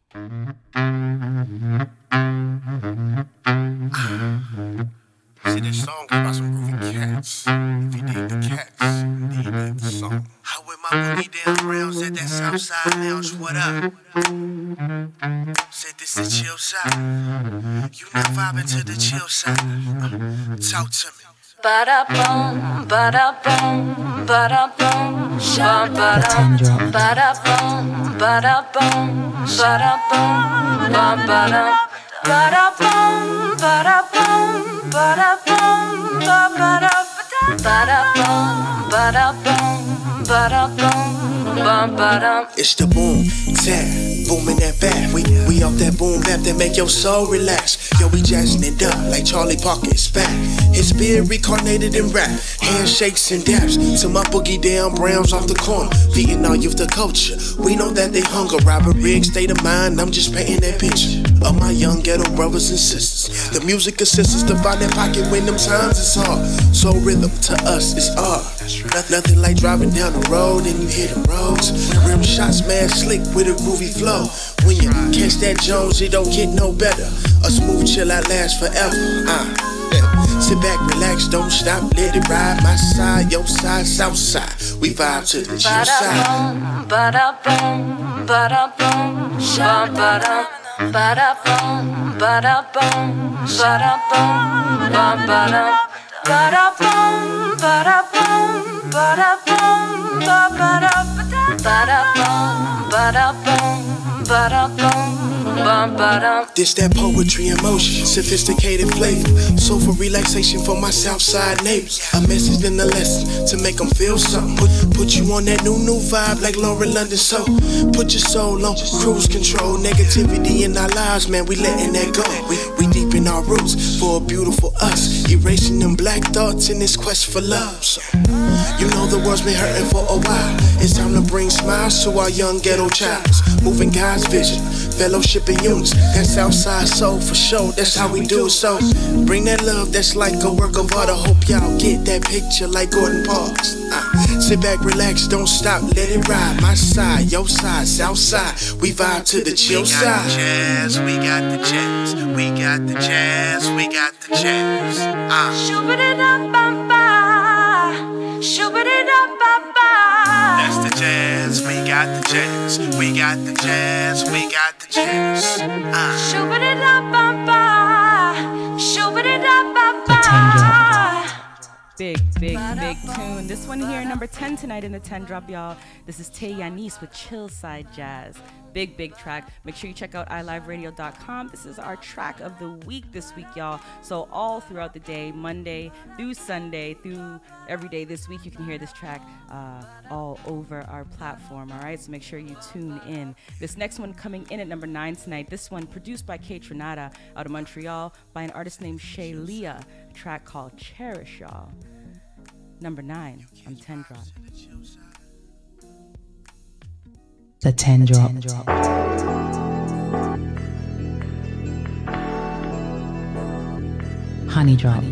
See, this song is about some groovy cats. If you dig the cats, then you dig the song. I with my boogie down rounds at that Southside Lounge, what up? Said this is chill side. You not vibing to the chill side. Talk to me. Ba-da-boom, ba-da-boom, ba-da-boom, ba-da-boom, ba-da-boom, ba-da-boom, ba-da-boom, ba-da-boom. Ba-da-boom, ba-da-boom, ba-da-boom, ba-da-boom, ba-da-boom, ba-da-boom, ba-da-boom, ba-da-boom. It's the boom, tap, booming that back. We off that boom bap that make your soul relax. Yo, we jazzing it up like Charlie Parker is back. His spirit reincarnated in rap, handshakes and daps. To my boogie down Browns off the corner, feeding all youth the culture. We know that they hunger, Robert Riggs state of mind. I'm just painting that picture of my young ghetto brothers and sisters. The music assists us to find that pocket when them times is hard. So rhythm to us is art. Nothing like driving down the road and you hear the roads. Rim shots mad slick with a groovy flow. When you catch that Jones, it don't get no better. A smooth chill out lasts forever. Sit back, relax, don't stop, let it ride. My side, your side, south side. We vibe to the chill side. Ba-da-boom, ba-da-boom, ba-da-boom, ba-da-boom, ba-da-boom, ba-da-boom, ba-da-boom. Ba-da-boom, ba-da-boom, ba-da-boom, ba-da-boom, ba-da-boom, ba-da-boom, ba-da-boom, ba-da-boom. This that poetry in motion, sophisticated flavor. Soulful relaxation for my Southside neighbors. A message and a lesson to make them feel something. Put you on that new vibe like Lauren London Soul. Put your soul on cruise control. Negativity in our lives, man, we letting that go. We deep in our roots for a beautiful us. Erasing them black thoughts in this quest for love. So, you know the world's been hurting for a while. It's time to bring smiles to our young ghetto childs. Moving God's vision fellowship and units. That Southside soul for sure, that's how we do it. So bring that love that's like a work of art. I hope y'all get that picture like Gordon Parks. Sit back, relax, don't stop, let it ride. My side, your side, south side, we vibe to the chill side. We got the jazz, we got the jazz, we got the jazz. That's the jazz, we got the jazz, we got the jazz, we got the jazz. Big tune. This one here, number 10 tonight in the 10 drop, y'all. This is Tay Yanis with Chillside Jazz. Big track. Make sure you check out iliveradio.com. This is our track of the week this week, y'all. So all throughout the day, Monday through Sunday, through every day this week, you can hear this track all over our platform, all right? So make sure you tune in. This next one coming in at number 9 tonight. This one produced by Kate Trinata out of Montreal by an artist named Shay Leah. A track called Cherish, y'all. Number 9 on 10 drop. The 10 drop. Honey drop.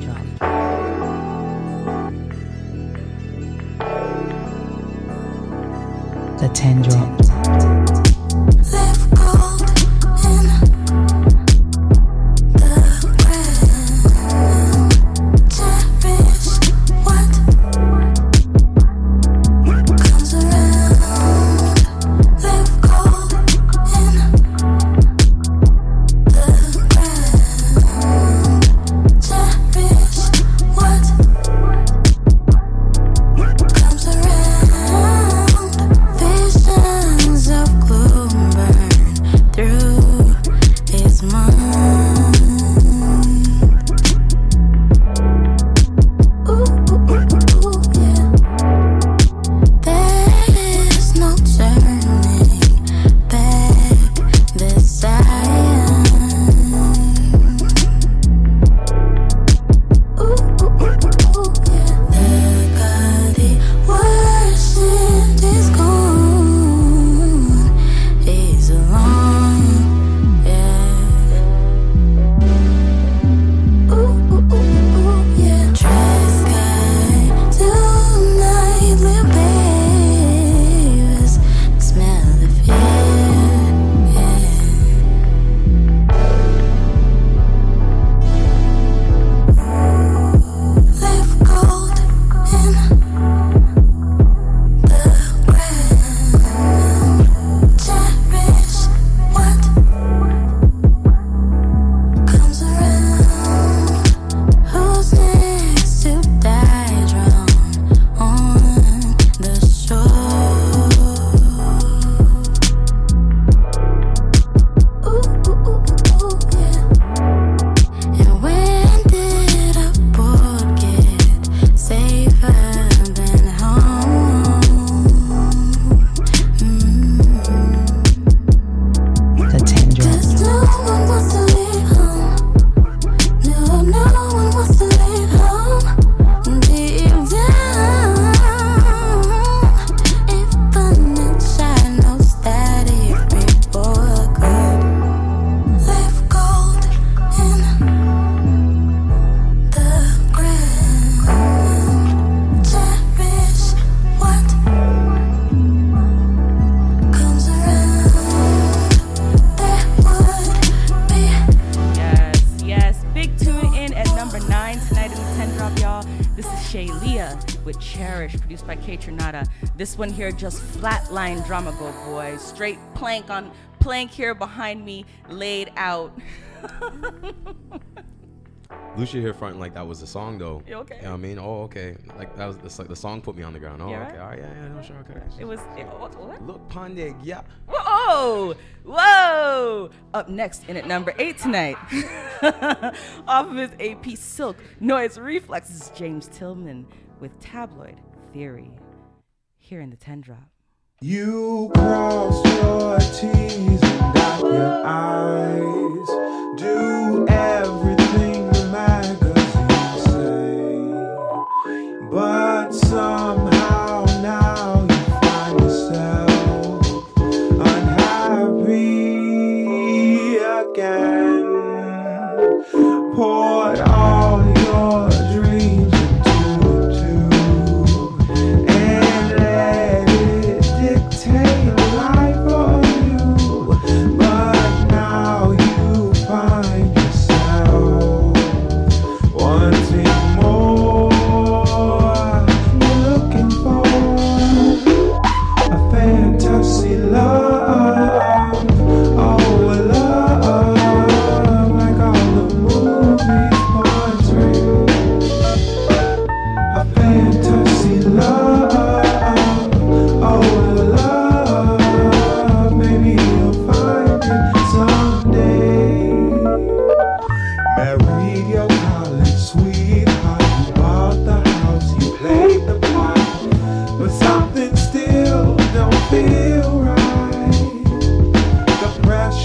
The 10 drop. This one here, just flatline drama, go boy. Straight plank here behind me, laid out. Lucia here fronting like that was the song though. You okay? You know what I mean? Oh, okay. Like that was like the song put me on the ground. Oh, yeah, okay. Right? All right, yeah, no, sure, okay. What? Look, Pondig, yeah. Whoa! Up next in at number 8 tonight, off of his AP Silk Noise Reflexes, James Tillman with Tabloid Theory. Here in the 10 drop. You cross your T's and dot your I's. Do everything the magazines say. But somehow now you find yourself unhappy.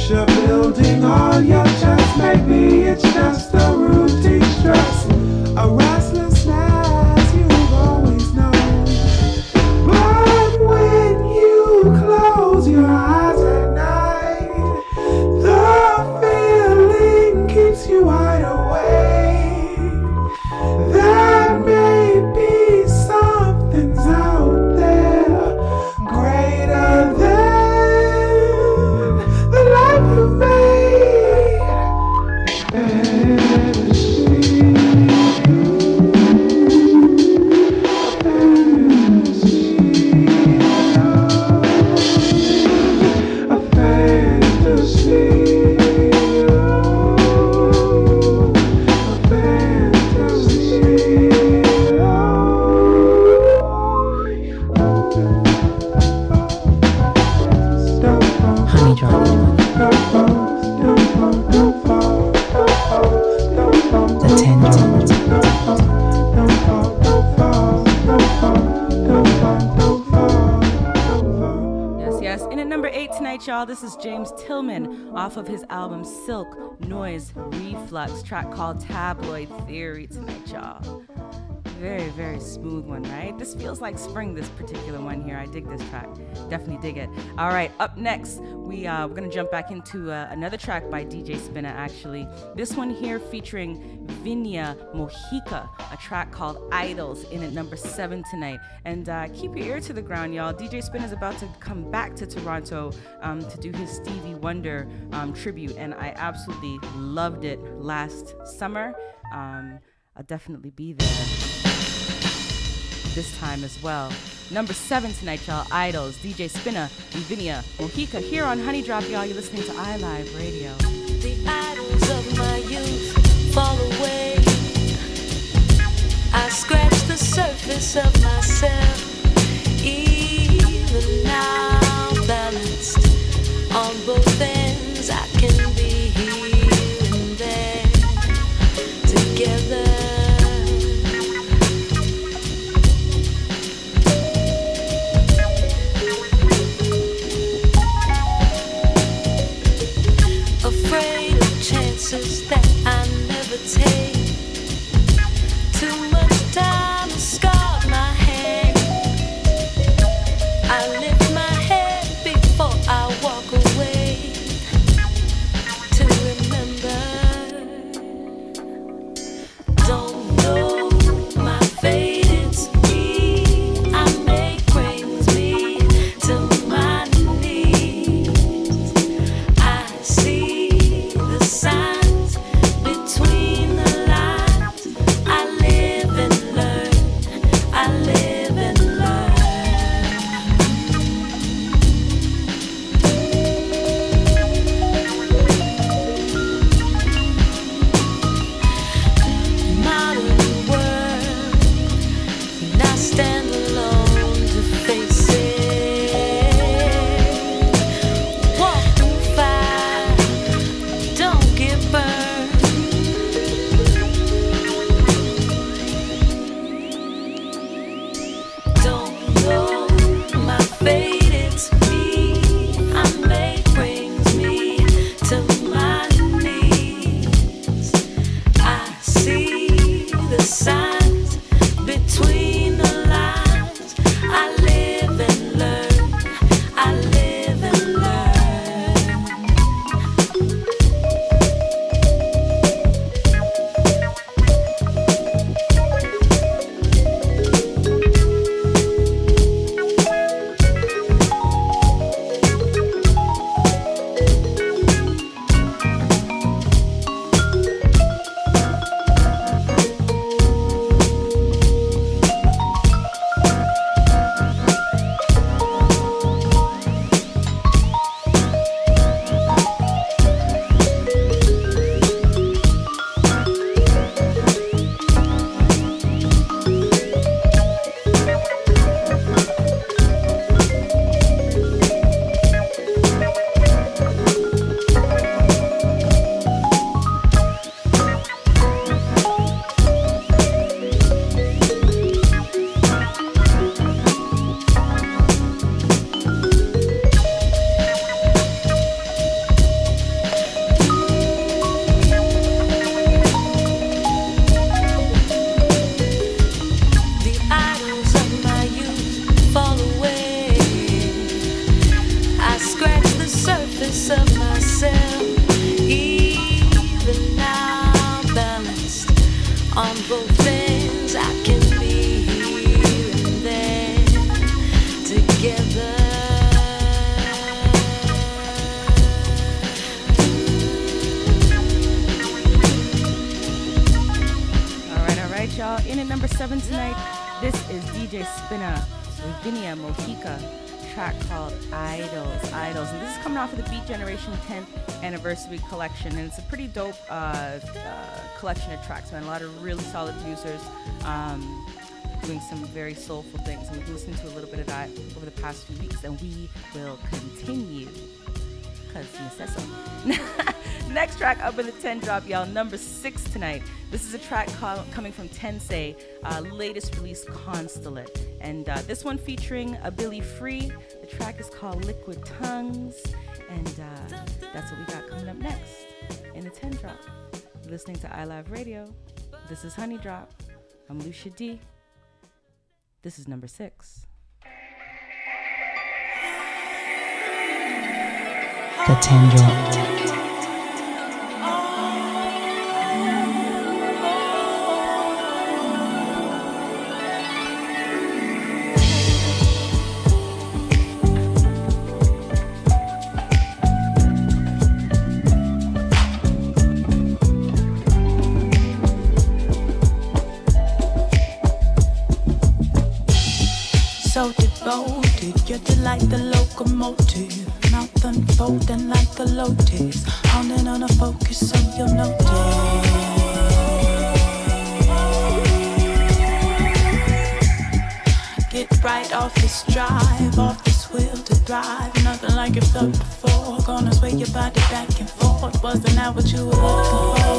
pressure building on your chest. Maybe it's just a routine stress, a restlessness you've always known. But when you close your eyes at night, the feeling keeps you wide awake. That maybe something's out there greater than the life you've made. A fantasy. Y'all, this is James Tillman off of his album Silk Noise Reflux, track called Tabloid Theory tonight, y'all. Very, very smooth one, right? This feels like spring, this particular one here. I dig this track. Definitely dig it. All right, up next, we're going to jump back into another track by DJ Spinna, actually. This one here featuring Vinya Mojica, a track called Idols, in at number 7 tonight. And keep your ear to the ground, y'all. DJ Spinna is about to come back to Toronto to do his Stevie Wonder tribute, and I absolutely loved it last summer. I'll definitely be there this time as well. Number 7 tonight, y'all. Idols, DJ Spinna and Vinya Mojica here on Honey Drop, y'all. You're listening to iLive Radio. The idols of my youth fall away. I scratch the surface of myself, even now balanced on both ends. I can be here and there together. Afraid of chances that I never take. Too much time has scarred my hand. I lift my head before I walk away to remember. Don't know my fate, it's me. I make brings me to my knees. I see the signs piece of myself, even now balanced on both ends. I can be here and there together. All right, y'all. In at number 7 tonight, this is DJ Spinna with Vinia Mojica, track called Idols. And this is coming off of the Beat Generation 10th anniversary collection, and it's a pretty dope collection of tracks, man. A lot of really solid producers doing some very soulful things, and we've been listening to a little bit of that over the past few weeks, and we will continue because you said so. Next track up in the 10 drop, y'all, number 6 tonight. This is a track coming from Tensei, latest release, Constellate. And this one featuring a Billy Free. The track is called Liquid Tongues. And that's what we got coming up next in the 10 drop. You're listening to iLive Radio. This is Honey Drop. I'm Lucia Dee. This is number 6. The 10 drop. So devoted, you're like the locomotive, mouth unfolding like a lotus, holding on a focus so you'll notice. Get right off this drive, off this wheel to thrive. Nothing like it felt before. Gonna sway your body back and forth. Wasn't that what you were looking for?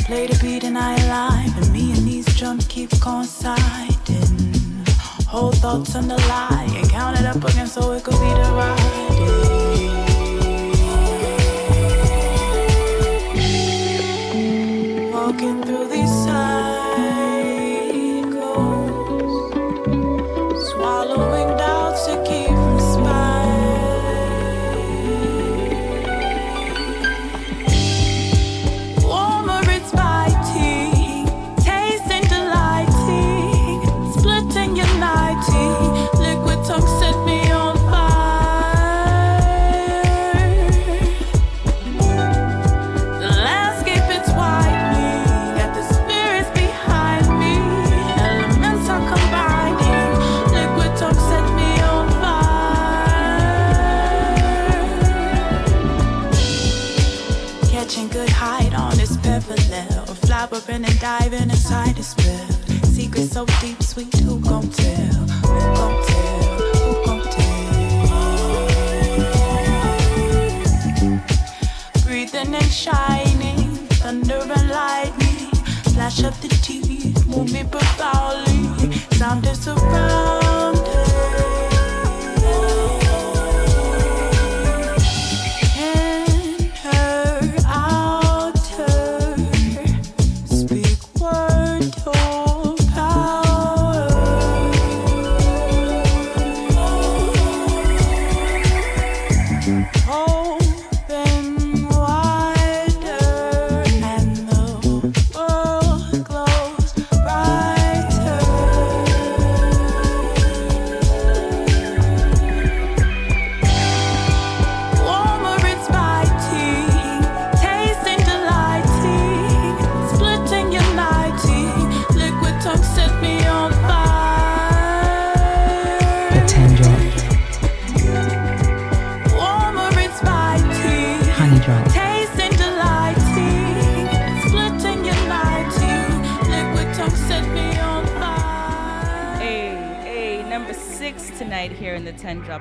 Play the beat and I alive, and me and these drums keep coinciding. Hold thoughts on the lie and count it up again so it could be the right. Walking through these cycles, swallowing doubts to keep from and diving inside his spell. Secrets so deep, sweet, who gon' tell? Who gon' tell? Who gon' tell? Breathing and shining, thunder and lightning, flash of the teeth, move me profoundly. Sound is surrounded.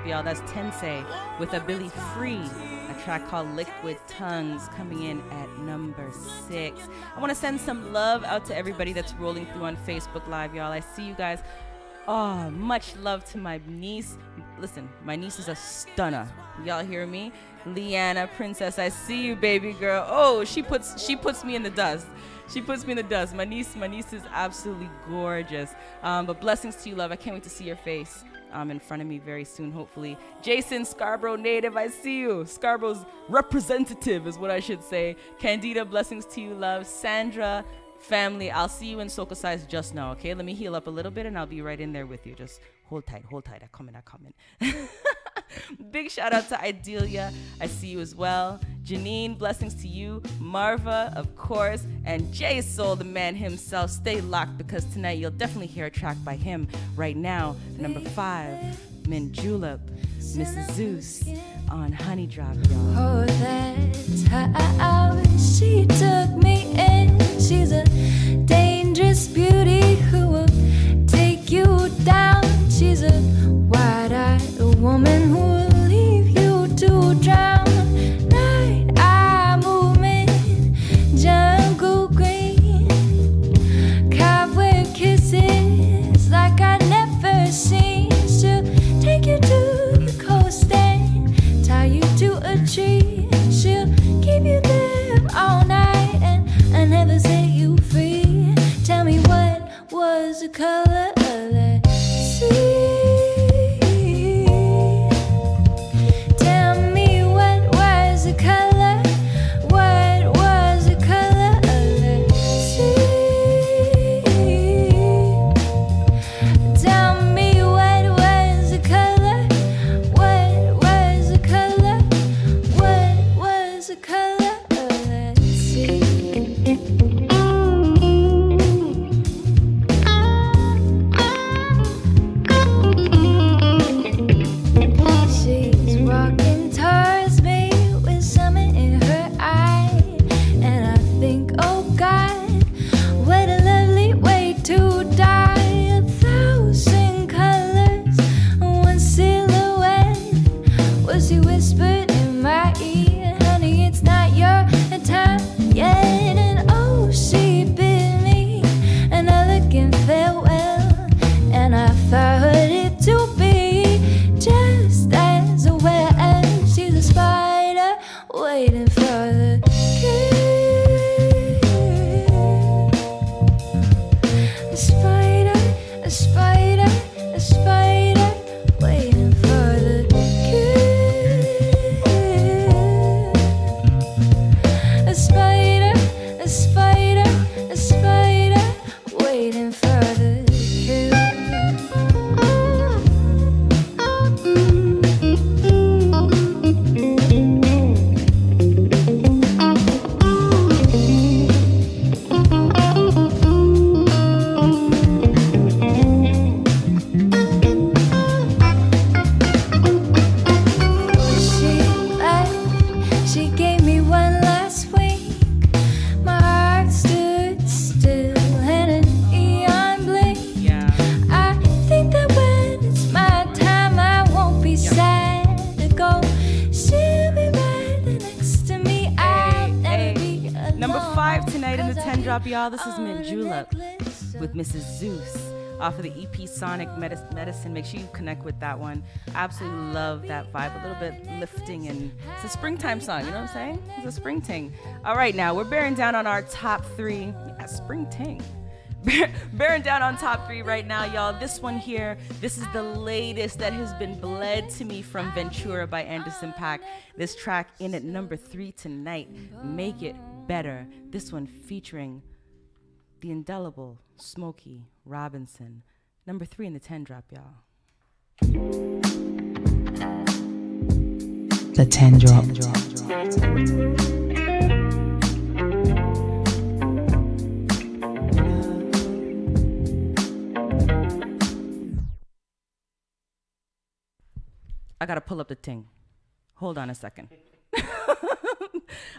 Y'all, that's Tensei with a Billy Free, a track called Liquid Tongues, coming in at number 6. I want to send some love out to everybody that's rolling through on Facebook Live, y'all. I see you guys. Oh, much love to my niece. Listen, my niece is a stunner. Y'all hear me? Leanna Princess, I see you, baby girl. Oh, she puts me in the dust. She puts me in the dust. My niece is absolutely gorgeous. But blessings to you, love. I can't wait to see your face in front of me very soon, hopefully. Jason, Scarborough native, I see you. Scarborough's representative is what I should say. Candida, blessings to you, love. Sandra, family, I'll see you in Soca Size just now, okay? Let me heal up a little bit and I'll be right in there with you. Just hold tight. I come in. Big shout out to Idelia. I see you as well. Janine, blessings to you. Marva, of course. And J Soul, the man himself. Stay locked because tonight you'll definitely hear a track by him right now. Number 5, Mint Julep, Mrs. Zeus on Honey Drop, y'all. Oh, that's how she took me in. She's a dangerous beauty who will take you down. She's a wide-eyed woman who will leave you to drown. Night-eye movement, jungle green, cobweb kisses like I never seen. She'll take you to the coast and tie you to a tree. She'll keep you there all night and never set you free. Tell me what was the color of that sea? Y'all, this is Mint Julep with Mrs. Zeus off of the EP Sonic Medicine. Make sure you connect with that one. Absolutely love that vibe. A little bit lifting, and it's a springtime song. You know what I'm saying? It's a spring ting. All right, now we're bearing down on our top 3. Yeah, spring ting. Bearing down on top 3 right now, y'all. This one here, this is the latest that has been bled to me from Ventura by Anderson .Paak. This track in at number 3 tonight, Make It Better. This one featuring the indelible Smokey Robinson. Number 3 in the 10 drop, y'all. The 10 drop. I gotta pull up the ting. Hold on a second.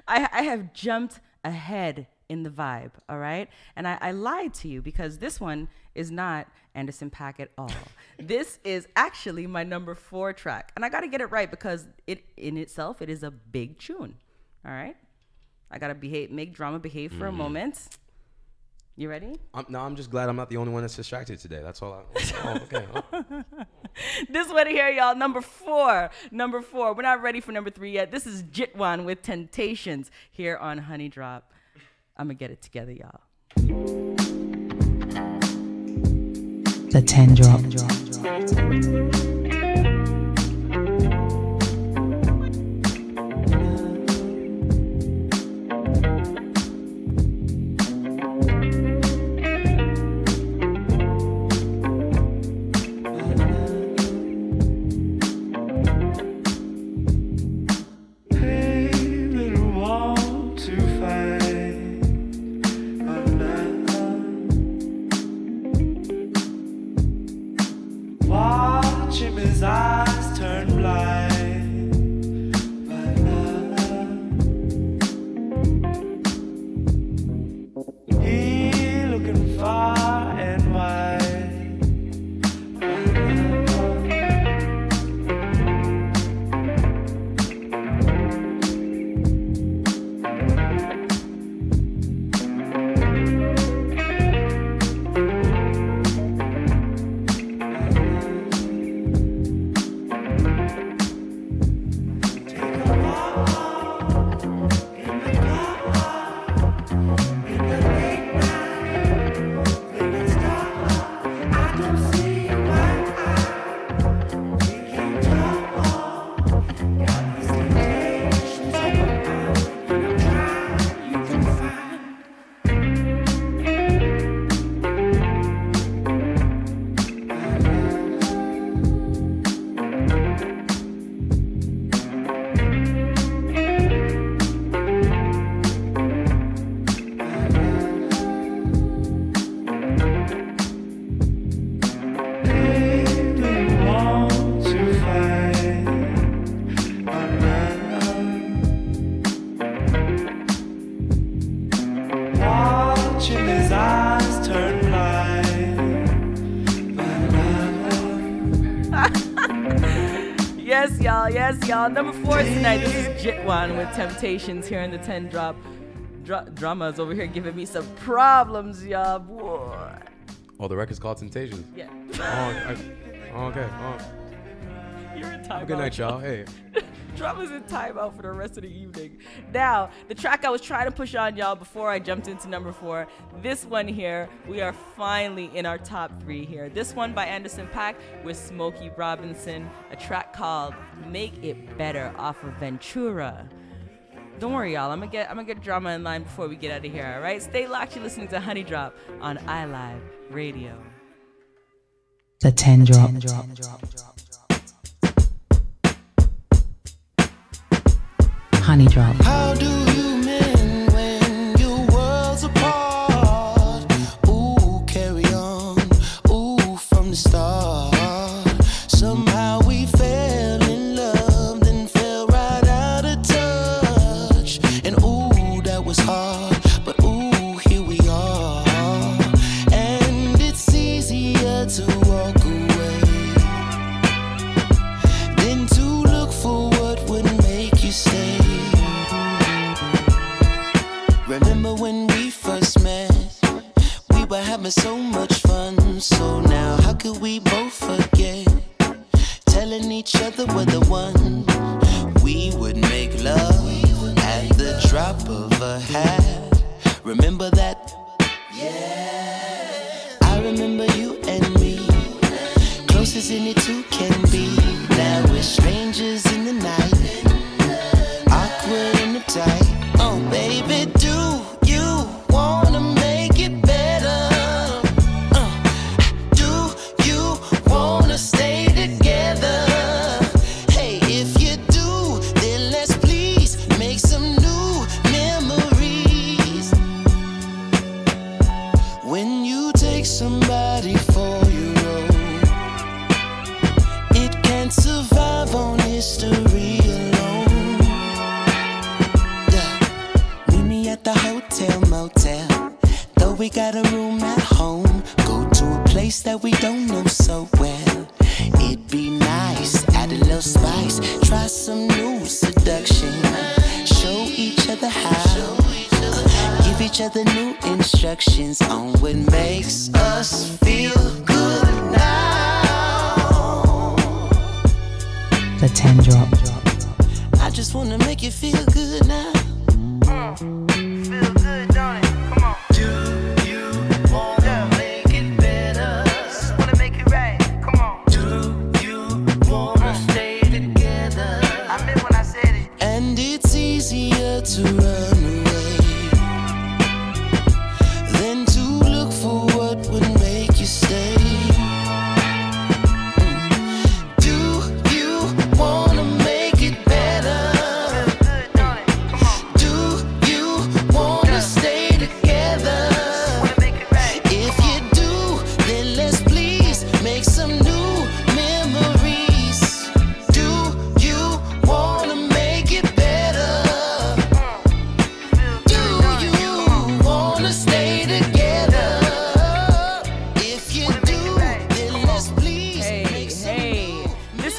I have jumped ahead in the vibe, all right? And I lied to you because this one is not Anderson .Paak at all. This is actually my number 4 track. And I got to get it right because it in itself, it is a big tune, all right? I got to make drama behave for a moment. You ready? I'm just glad I'm not the only one that's distracted today. That's all okay. This one here, y'all, number 4. Number 4. We're not ready for number 3 yet. This is Jitwan with Temptations here on Honey Drop. I'm going to get it together, y'all. The 10 drop. him his eyes turn blind by love. He looking far and wide. Yes, y'all. Number 4 tonight. This is Jitwan with Temptations here in the 10 drop. Drama's over here giving me some problems, y'all. Boy. Oh, the record's called Temptations. Yeah. Okay. You're in timeout. Good night, y'all. Hey. Drama's in timeout for the rest of the evening. Now, the track I was trying to push on y'all before I jumped into number 4, this one here, we are finally in our top 3 here. This one by Anderson .Paak with Smokey Robinson, a track called Make It Better off of Ventura. Don't worry, y'all. I'm gonna get Drama in line before we get out of here, all right? Stay locked. You're listening to Honey Drop on iLive Radio. The 10 drop. Honey Drop. How do you mend when your world's apart? Ooh, carry on. Ooh, from the start. Somehow we fell in love, then fell right out of touch. And ooh, that was hard. But ooh, here we are. And it's easier to walk away than to look for what would make you stay. Remember when we first met? We were having so much fun. So now how could we both forget? Telling each other we're the one. We would make love at the drop of a hat. Remember that? Yeah. I remember you and me, close as any two can be. Now we're strangers in the night, awkward and uptight. Oh baby, do you wanna make it better? Do you wanna stay together? Hey, if you do, then let's please make some new memories. When you take somebody for your own, it can't survive on history alone. At the hotel motel, though we got a room at home, go to a place that we don't know so well. It'd be nice, add a little spice, try some new seduction, show each other how, give each other new instructions on what makes us feel good now. The 10 drop. I just wanna make you feel good now. Feel good, don't it? Come on. Do you wanna make it better? Wanna make it right? Come on. Do you wanna stay together? I meant when I said it. And it's easier to run away than to look for what would make you stay. Do you wanna make it better? Feel good, don't it? Come on. Do you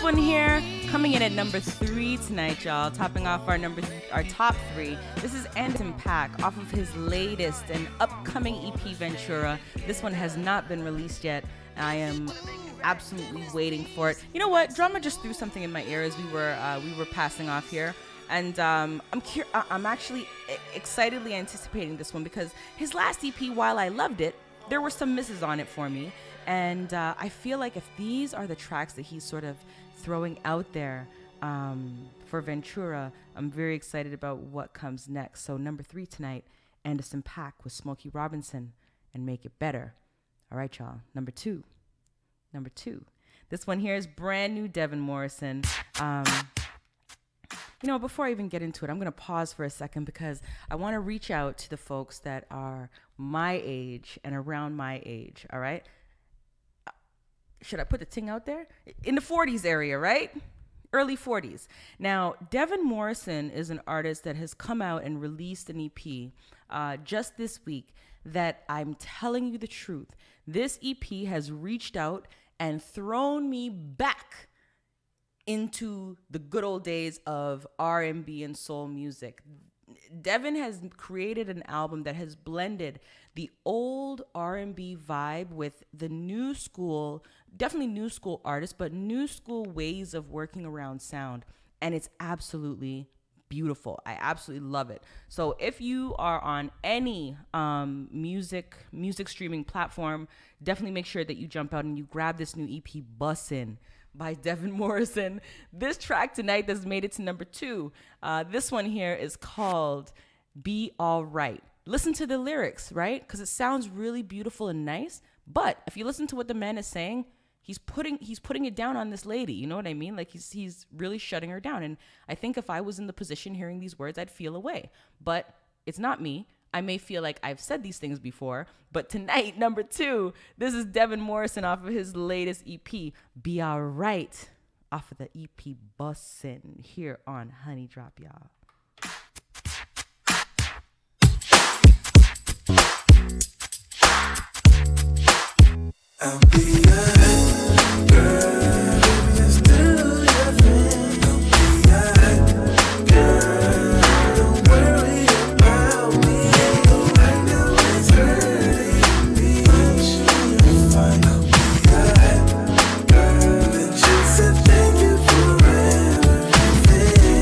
one here, coming in at number 3 tonight, y'all. Topping off our top 3. This is Anderson .Paak off of his latest and upcoming EP, Ventura. This one has not been released yet. I am absolutely waiting for it. You know what? Drama just threw something in my ear as we were passing off here. And I'm actually excitedly anticipating this one because his last EP, while I loved it, there were some misses on it for me. And I feel like if these are the tracks that he's sort of throwing out there for Ventura, I'm very excited about what comes next. So number 3 tonight, Anderson .Paak with Smokey Robinson and Make It Better. All right, y'all. Number two. This one here is brand new Devin Morrison. You know, before I even get into it, I'm going to pause for a second because I want to reach out to the folks that are my age and around my age, all right? Should I put the thing out there? In the 40s area, right? Early 40s. Now, Devin Morrison is an artist that has come out and released an EP just this week that I'm telling you the truth. This EP has reached out and thrown me back into the good old days of R&B and soul music. Devin has created an album that has blended the old R&B vibe with the new school, definitely new school artists, but new school ways of working around sound. And it's absolutely beautiful. I absolutely love it. So if you are on any music streaming platform, definitely make sure that you jump out and you grab this new EP, Bussin' by Devin Morrison. This track tonight that's made it to number 2. This one here is called Be Alright. Listen to the lyrics, right? Because it sounds really beautiful and nice. But if you listen to what the man is saying, he's putting it down on this lady. You know what I mean? Like he's really shutting her down. And I think if I was in the position hearing these words, I'd feel away. But it's not me. I may feel like I've said these things before, but tonight, number 2, this is Devin Morrison off of his latest EP, Be Alright, off of the EP Bussin' here on Honey Drop, y'all. I'll be alright, girl, just do your thing. I'll be alright, girl, don't worry about me. I know it's hurting me, I'm sure you'll find I'll be alright, girl, and she said thank you for everything.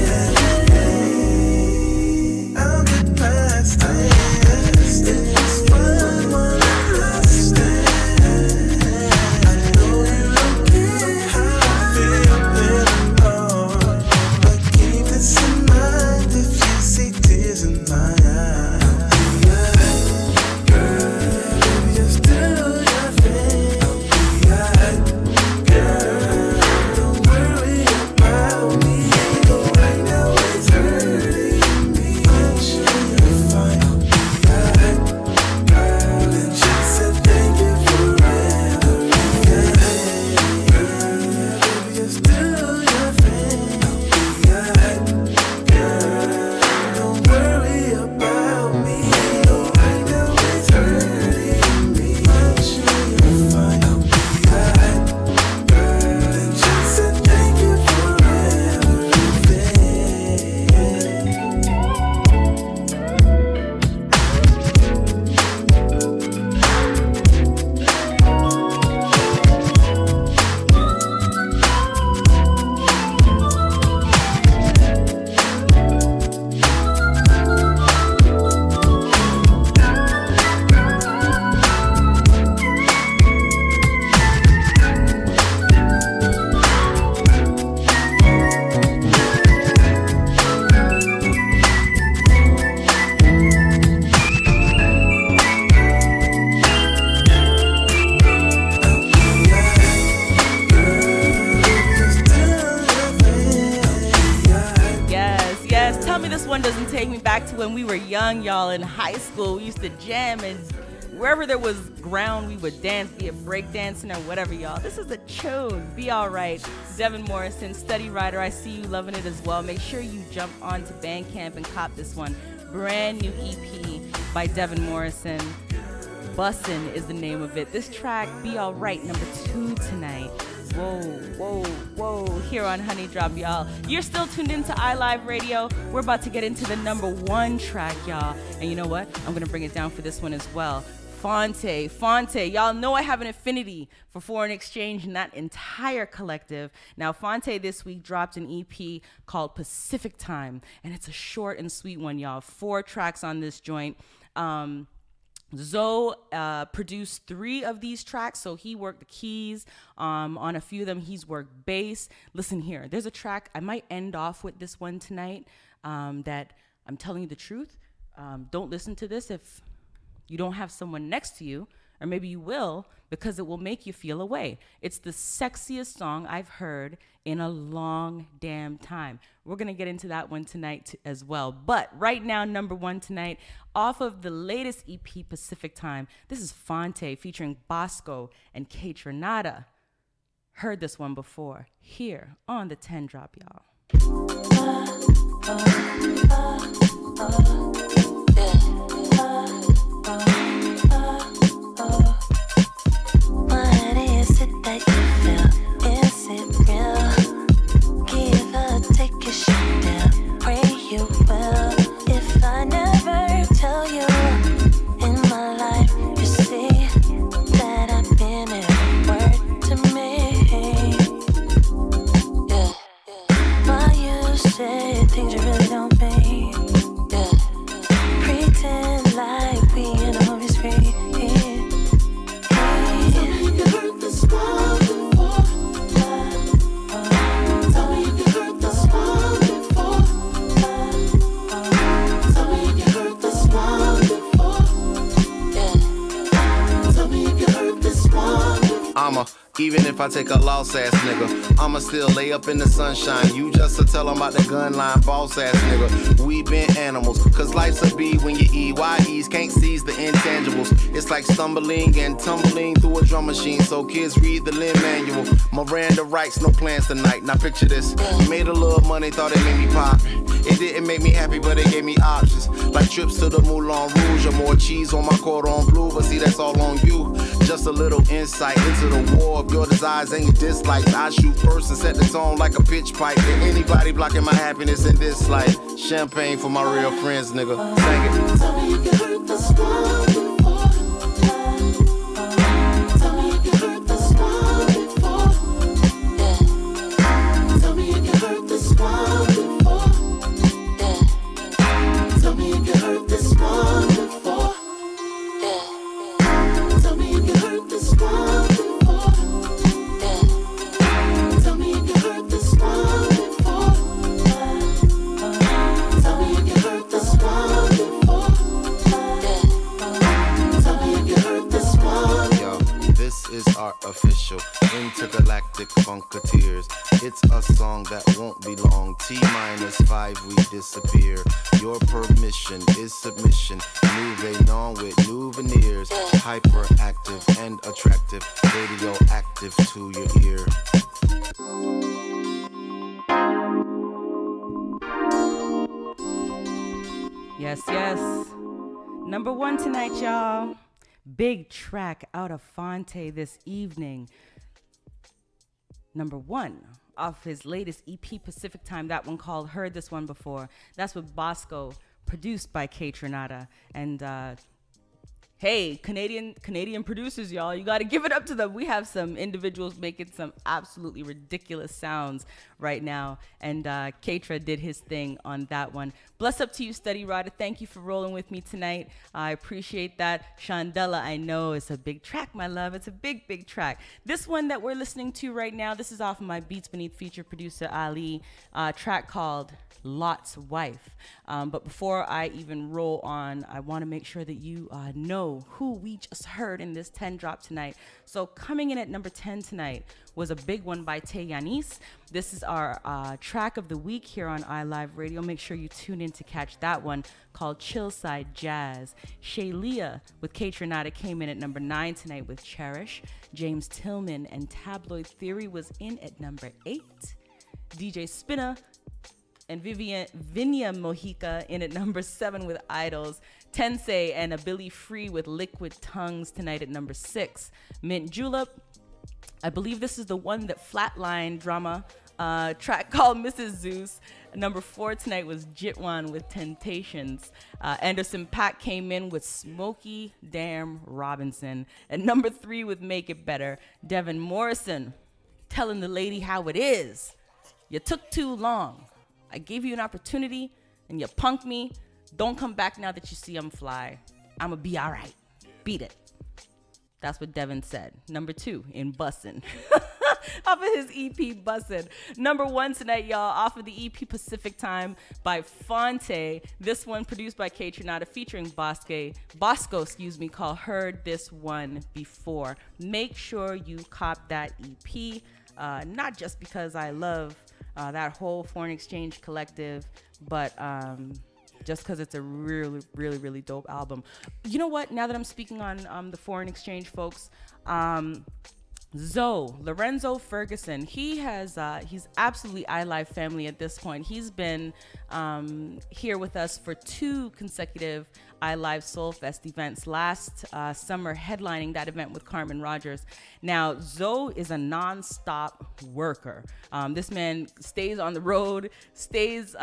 I'll get past this, it's fun while it lasting. When we were young, y'all, in high school, we used to jam, and wherever there was ground, we would dance, be it break dancing or whatever, y'all. This is a tune. Be Alright. Devin Morrison, Study Rider. I see you loving it as well. Make sure you jump onto Bandcamp and cop this one. Brand new EP by Devin Morrison. Bussin' is the name of it. This track, Be Alright, number 2 tonight. Whoa, here on Honey Drop, y'all. You're still tuned into iLive Radio. We're about to get into the number 1 track, y'all. And you know what? I'm going to bring it down for this one as well. Fonte. Y'all know I have an affinity for foreign exchange and that entire collective. Now, Fonte this week dropped an EP called Pacific Time, and it's a short and sweet one, y'all. 4 tracks on this joint. Zoe produced 3 of these tracks, so he worked the keys on a few of them. He's worked bass. Listen here, there's a track, I might end off with this one tonight, that I'm telling you the truth. Don't listen to this if you don't have someone next to you, or maybe you will, because it will make you feel a way. It's the sexiest song I've heard in a long damn time. We're going to get into that one tonight as well. But right now, number 1 tonight, off of the latest EP, Pacific Time, this is Fonte featuring Bosco and K Trinata. Heard this one before, here on the 10 Drop, y'all. What is it that you feel? Is it real? Give or take a shit down. Pray you will. If I never tell you in my life, you see that I've been a word to me. Yeah. Why you say things you really don't mean? Yeah. Pretend like we in a movie screen. Even if I take a loss ass nigga, I'ma still lay up in the sunshine. You just to tell 'em about the gun line, boss ass nigga. We been animals, cause life's a bee when you EYEs can't seize the intangibles. It's like stumbling and tumbling through a drum machine, so kids read the Lin manual. Miranda writes, no plans tonight. Now picture this, made a little money, thought it made me pop. It didn't make me happy, but it gave me options. Like trips to the Moulin Rouge or more cheese on my cordon bleu. But see, that's all on you. Just a little insight into the war of your desires and your dislikes. I shoot first and set the tone like a pitch pipe. And anybody blocking my happiness in this life. Champagne for my real friends, nigga. Sing it. Tell me if you heard this one before. Tell me if you heard this one before. Yeah. Tell me if you heard this one before. Yeah. Tell me if you heard this one before. Yeah. Tell me if you heard this one before. Yeah. Tell me if you heard this one before. Tell me if you heard this one before. Yeah. Tell me if you heard this one. Yo, this is our official intergalactic funketeers. It's a song that won't be long. T-5 we disappear. Your permission is submission. Moving on with new veneers. Hyperactive and attractive. Radioactive to your ear. Yes. Number 1 tonight, y'all. Big track out of Fonte this evening. Number 1 off his latest EP, Pacific Time. That one called Heard This One Before. That's with Bosco, produced by K Trinata. And hey, Canadian producers, y'all, you got to give it up to them. We have some individuals making some absolutely ridiculous sounds right now, and K-Tra did his thing on that one. Bless up to you, Steady Rider. Thank you for rolling with me tonight. I appreciate that. Shandella, I know it's a big track, my love. It's a big track. This one that we're listening to right now, this is off of my Beats Beneath feature producer Ahwlee track called Lot's Wife. But before I even roll on, I want to make sure that you know who we just heard in this 10 drop tonight. So coming in at number 10 tonight was a big one by Tay Yanis. This is our track of the week here on iLive Radio. Make sure you tune in to catch that one, called Chillside Jazz. Shaylia with K Trinata came in at number 9 tonight with Cherish. James Tillman and Tabloid Theory was in at number 8. DJ Spinna and Vinia Mojica in at number 7 with Idols. Tensei and a Billy Free with Liquid Tongues tonight at number 6. Mint Julep I believe this is the one that flatlined drama. Track called Mrs. Zeus. Number 4 tonight was Jitwan with Temptations. Anderson .Paak came in with Smokey Damn Robinson. And number 3 with Make It Better, Devin Morrison, telling the lady how it is. You took too long. I gave you an opportunity and you punked me. Don't come back now that you see I'm fly. I'ma be all right. Beat it. That's what Devin said. Number 2 in Bussin'. Off of his EP Bussin'. Number 1 tonight, y'all, off of the EP Pacific Time by Fonte. This one produced by K Tronada featuring Bosco, called Heard This One Before. Make sure you cop that EP. Not just because I love that whole Foreign Exchange collective, but just because it's a really, really, really dope album. You know what? Now that I'm speaking on the Foreign Exchange folks, Lorenzo Ferguson, he's absolutely iLive family at this point. He's been here with us for 2 consecutive iLive Soul Fest events. Last summer, headlining that event with Carmen Rogers. Now, Zoe is a non-stop worker. This man stays on the road, stays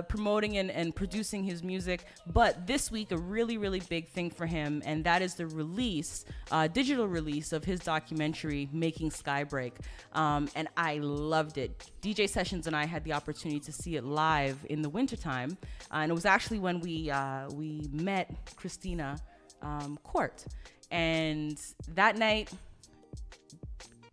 promoting and producing his music. But this week, a really, really big thing for him, and that is the release, digital release of his documentary, Making Skybreak. And I loved it. DJ Sessions and I had the opportunity to see it live in the wintertime. And it was actually when we met Christina Court. And that night,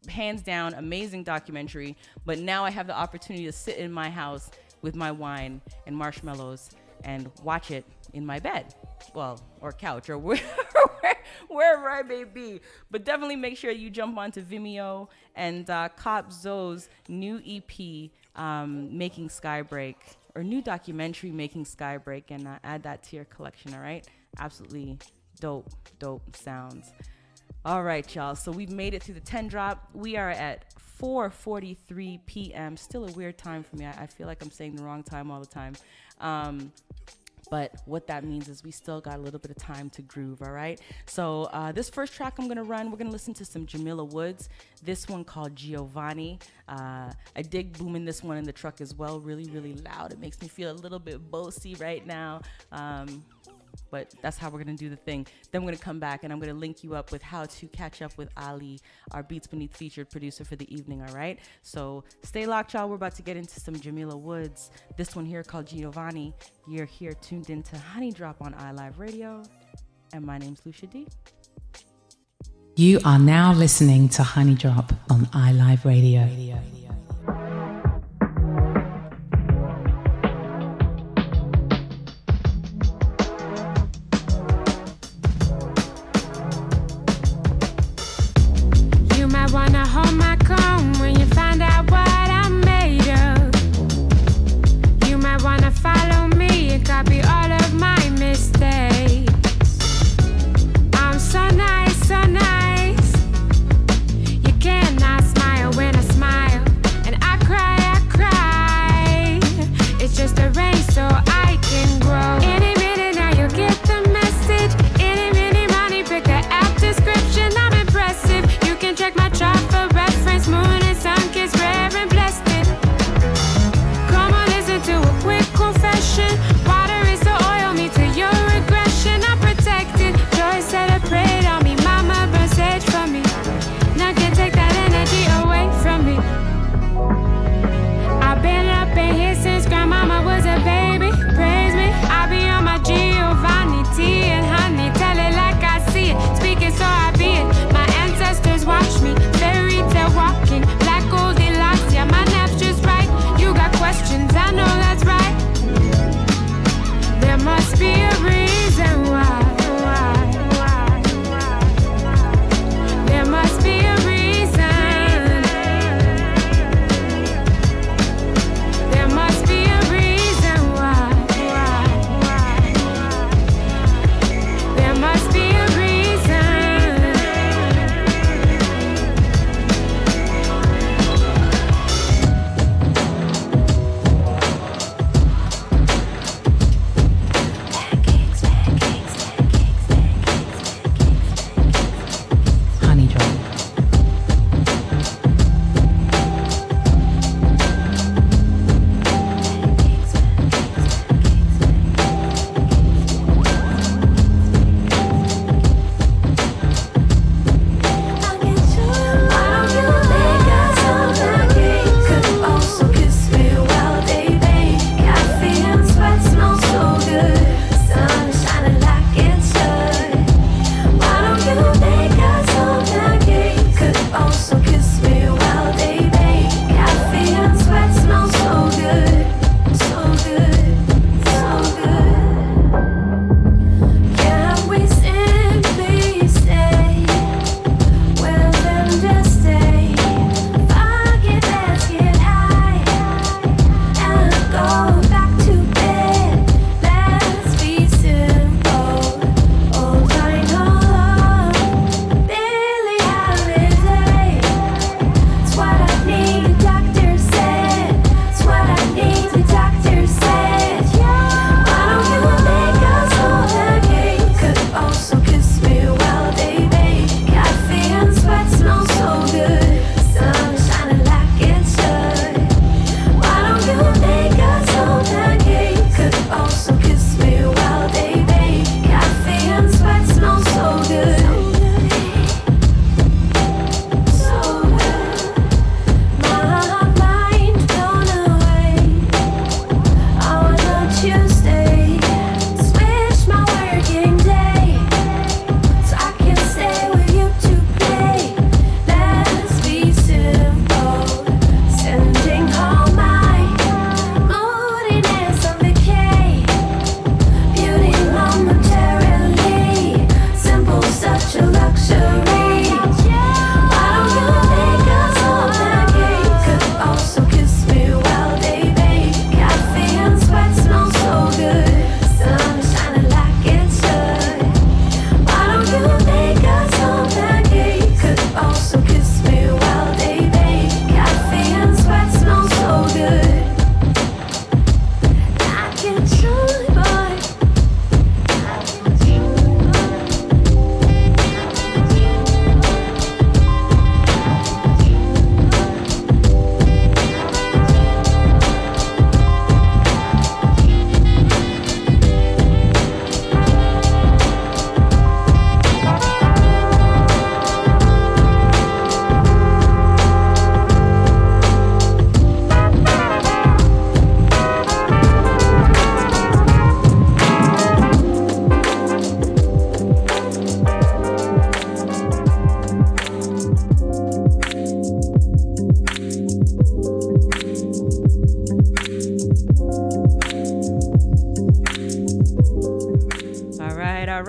hands down, amazing documentary. But now I have the opportunity to sit in my house with my wine and marshmallows and watch it in my bed. Well, or couch, or wherever I may be. But definitely make sure you jump onto Vimeo and cop Zoe's new EP, Making Skybreak, or new documentary, Making Skybreak, and add that to your collection, all right? Absolutely dope sounds. All right, y'all. So we've made it through the 10 drop. We are at 4:43 p.m. Still a weird time for me. I feel like I'm saying the wrong time all the time. But what that means is we still got a little bit of time to groove, all right? So this first track I'm going to run, we're going to listen to some Jamila Woods. This one called Giovanni. I dig booming this one in the truck as well. Really, really loud. It makes me feel a little bit bossy right now. But that's how we're going to do the thing. Then we're going to come back and I'm going to link you up with how to catch up with Ali, our Beats Beneath featured producer for the evening, all right? So stay locked, y'all. We're about to get into some Jamila Woods. This one here called Giovanni. You're here tuned into Honey Drop on iLive Radio. And my name's Lucia Dee. You are now listening to Honey Drop on iLive Radio. Wanna hold my comb when you find out what I'm made of. You might wanna follow me and copy all of my mistakes. I'm so nice, so nice. You cannot smile when I smile.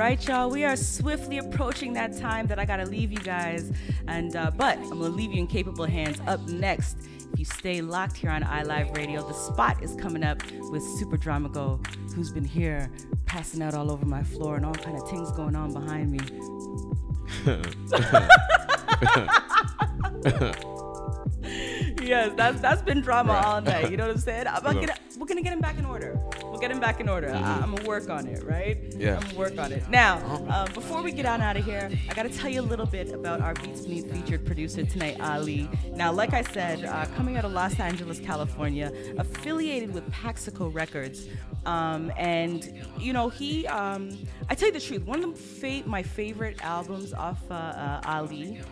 right, y'all. We are swiftly approaching that time that I gotta leave you guys, and but I'm gonna leave you in capable hands. Up next, if you stay locked here on iLive Radio, The Spot is coming up with Super Dramago, who's been here passing out all over my floor and all kind of things going on behind me. Yes, that's been drama all night. You know what I'm saying? We're gonna get him back in order. We'll get him back in order. I'm gonna work on it, right? Yeah. I'm gonna work on it. Now, before we get on out of here, I gotta tell you a little bit about our Beats Beneath featured producer tonight, Ahwlee. Now, like I said, coming out of Los Angeles, California, affiliated with Paxico Records. And you know, he, I tell you the truth, one of my favorite albums off Ahwlee,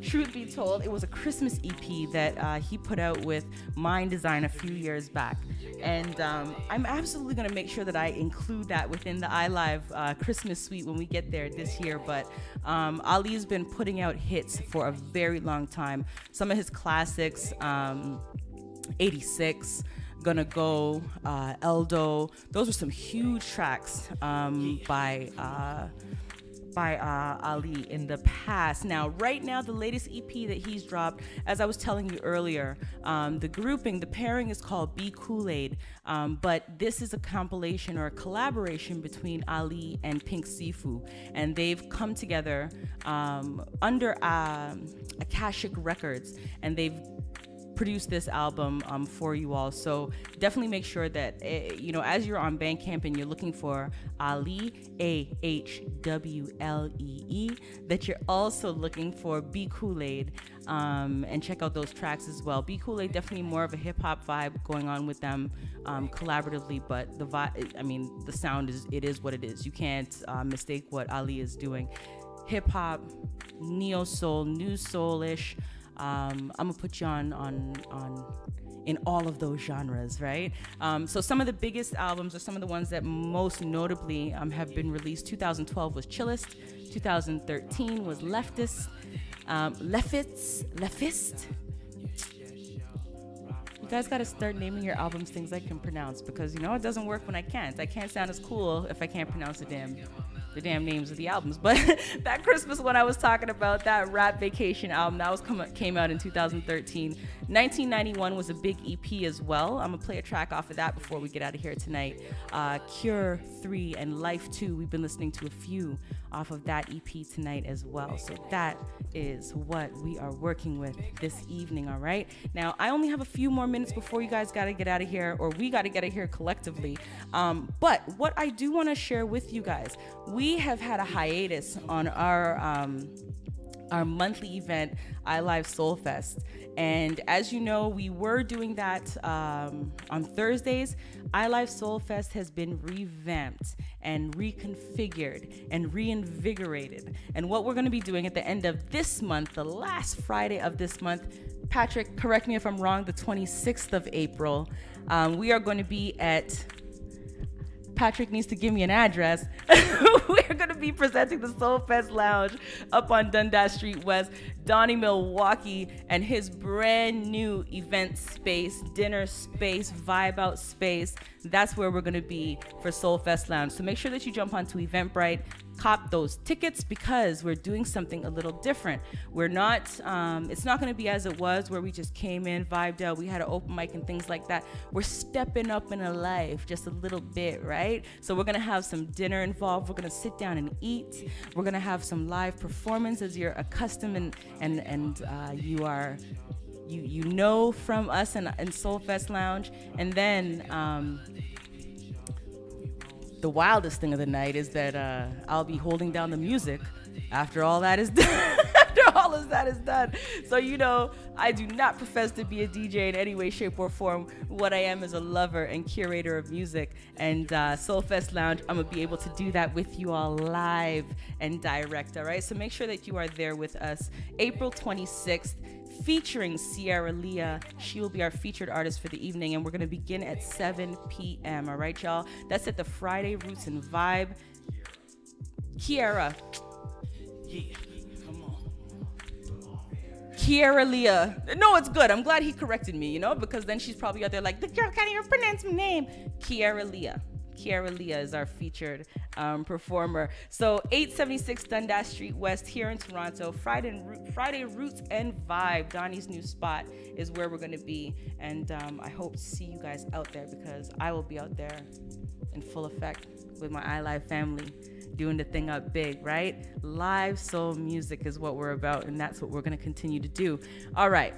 truth be told, it was a Christmas EP that he put out with Mind Design a few years back. And I'm absolutely going to make sure that I include that within the iLive Christmas suite when we get there this year. But Ahwlee's been putting out hits for a very long time. Some of his classics, 86, Gonna Go, Eldo, those are some huge tracks by Ahwlee in the past. Now, right now, the latest EP that he's dropped, as I was telling you earlier, the pairing is called Be Kool-Aid, but this is a compilation or a collaboration between Ahwlee and Pink Sifu, and they've come together under Akashic Records, and they've produced this album for you all. So definitely make sure that as you're on Bandcamp and you're looking for Ahwlee, Ahwlee, that you're also looking for Be Kool-Aid, and check out those tracks as well. Be Kool-Aid, definitely more of a hip-hop vibe going on with them collaboratively, but the vibe, the sound is what it is. You can't mistake what Ahwlee is doing. Hip-hop, neo-soul, new soul-ish. I'm gonna put you on in all of those genres, right? So some of the biggest albums, or some of the ones that most notably have been released. 2012 was Chillest. 2013 was Leftist. You guys gotta start naming your albums things I can pronounce, because it doesn't work when I can't. I can't sound as cool if I can't pronounce the damn names of the albums. But that Christmas one I was talking about, that Rap Vacation album, that came out in 2013. 1991 was a big EP as well. I'm gonna play a track off of that before we get out of here tonight. Cure 3 and Life 2, we've been listening to a few off of that EP tonight as well. So that is what we are working with this evening, all right? Now, I only have a few more minutes before you guys gotta get out of here, or we gotta get out of here collectively. But what I do wanna share with you guys, we have had a hiatus on our monthly event, iLive Soul Fest. And as you know, we were doing that on Thursdays. iLive Soul Fest has been revamped and reconfigured and reinvigorated. And what we're going to be doing at the end of this month, the last Friday of this month, Patrick, correct me if I'm wrong, the 26th of April, we are going to be at... Patrick needs to give me an address. We're going to be presenting the Soul Fest Lounge up on Dundas Street West, Donnie Milwaukee, and his brand new event space, dinner space, vibe out space. That's where we're going to be for Soul Fest Lounge. So make sure that you jump onto Eventbrite, cop those tickets, because we're doing something a little different. We're not, it's not going to be as it was where we just came in, vibed out, we had an open mic and things like that. We're stepping up in a life just a little bit, right? So we're going to have some dinner involved. We're going to sit down and eat. We're going to have some live performance as you're accustomed and you are, you know from us in Soul Fest Lounge. And then the wildest thing of the night is that I'll be holding down the music after all that is done. After all of that is done. So, I do not profess to be a DJ in any way, shape, or form. What I am is a lover and curator of music. And Soul Fest Lounge, I'm going to be able to do that with you all live and direct, all right? So make sure that you are there with us. April 26th, featuring Sierra Leah. She will be our featured artist for the evening, and we're going to begin at 7 p.m. All right, y'all? That's at the Friday Roots and Vibe. Kiara. Yeah, come on. Kiara Leah. No, it's good. I'm glad he corrected me, because then she's probably out there like, the girl can't even pronounce my name. Kiara Leah. Kiara Leah is our featured performer. So 876 Dundas Street West here in Toronto. Friday Roots and Vibe, Donnie's new spot, is where we're going to be. And I hope to see you guys out there, because I will be out there in full effect with my iLive family, doing the thing up big, right? Live soul music is what we're about, and that's what we're going to continue to do. All right.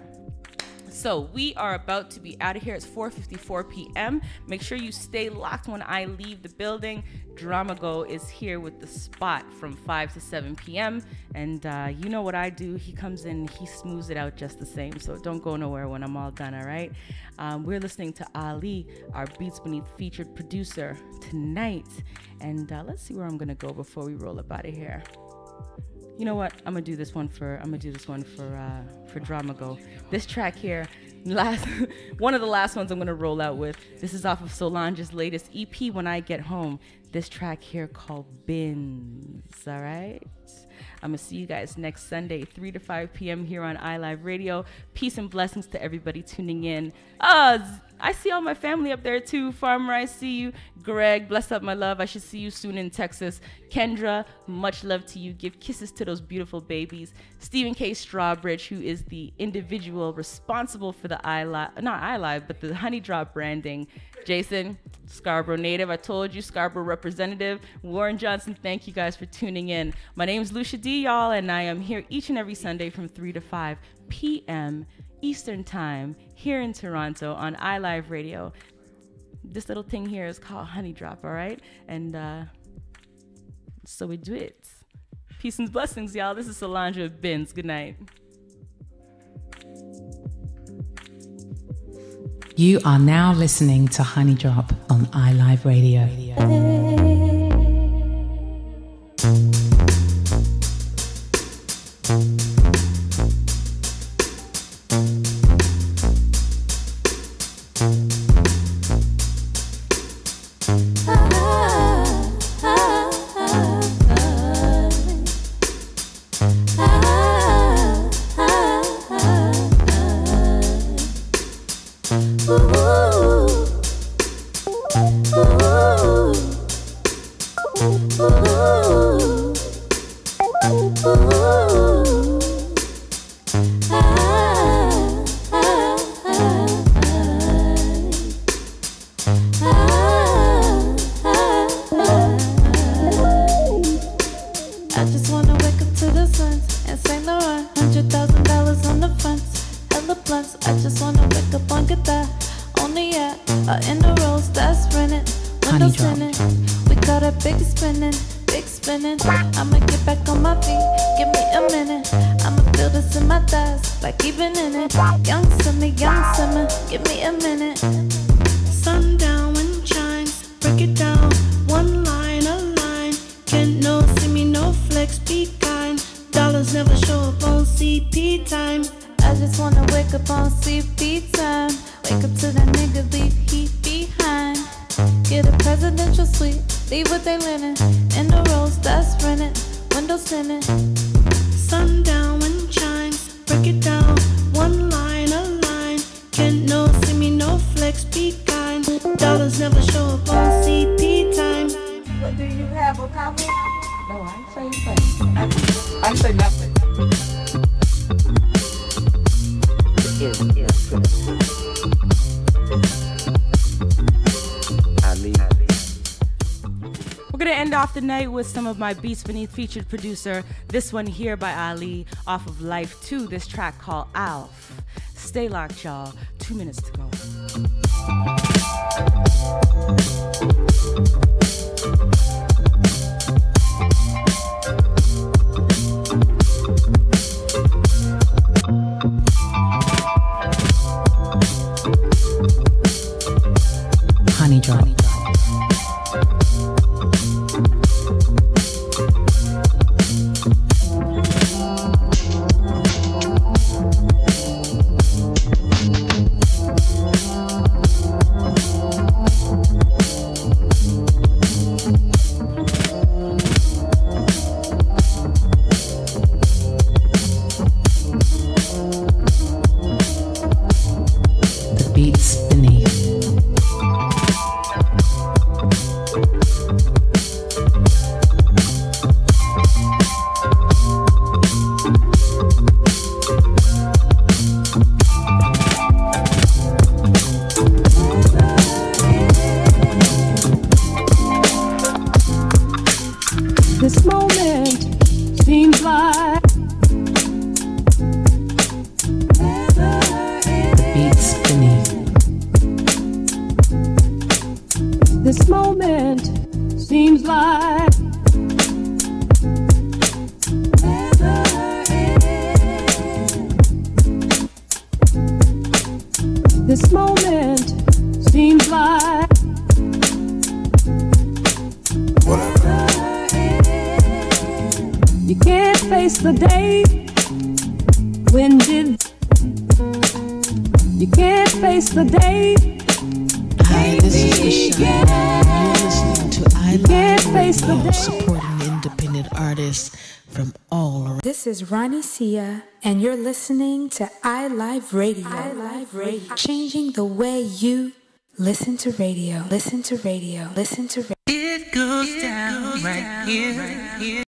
So we are about to be out of here. It's 4:54 p.m. Make sure you stay locked when I leave the building. Dramago is here with the spot from 5 to 7 p.m. And you know what I do. He comes in, he smooths it out just the same. So don't go nowhere when I'm all done, all right? We're listening to Ahwlee, our Beats Beneath featured producer tonight. And let's see where I'm going to go before we roll up out of here. You know what? I'm gonna do this one for Dramago. This track here, one of the last ones I'm gonna roll out with. This is off of Solange's latest EP, When I Get Home. This track here called Bins. All right. I'm gonna see you guys next Sunday, 3 to 5 p.m. here on iLive Radio. Peace and blessings to everybody tuning in. I see all my family up there too. Farmer, I see you. Greg, bless up my love. I should see you soon in Texas. Kendra, much love to you. Give kisses to those beautiful babies. Stephen K. Strawbridge, who is the individual responsible for the the Honey Drop branding. Jason, Scarborough native. I told you, Scarborough representative. Warren Johnson, thank you guys for tuning in. My name's Lucia Dee, y'all, and I am here each and every Sunday from 3 to 5 p.m. Eastern Time here in Toronto on iLive Radio. This little thing here is called Honey Drop, all right? And so we do it. Peace and blessings, y'all. This is Solange with Bins. Good night. You are now listening to Honey Drop on iLive Radio. The night with some of my Beats Beneath featured producer. This one here by Ahwlee off of Life 2. This track called Alf. Stay locked, y'all. 2 minutes to go. Honey Drop. This moment seems like this moment seems like you can't face the day. When did you can't face the day? Hi, this is Lucia. You're listening to Ahwlee Radio, supporting independent artists from all around. This is Ronnie Sia, and you're listening to Ahwlee Radio. Ahwlee Radio, changing the way you listen to radio. Listen to radio. Listen to radio. It goes down right here.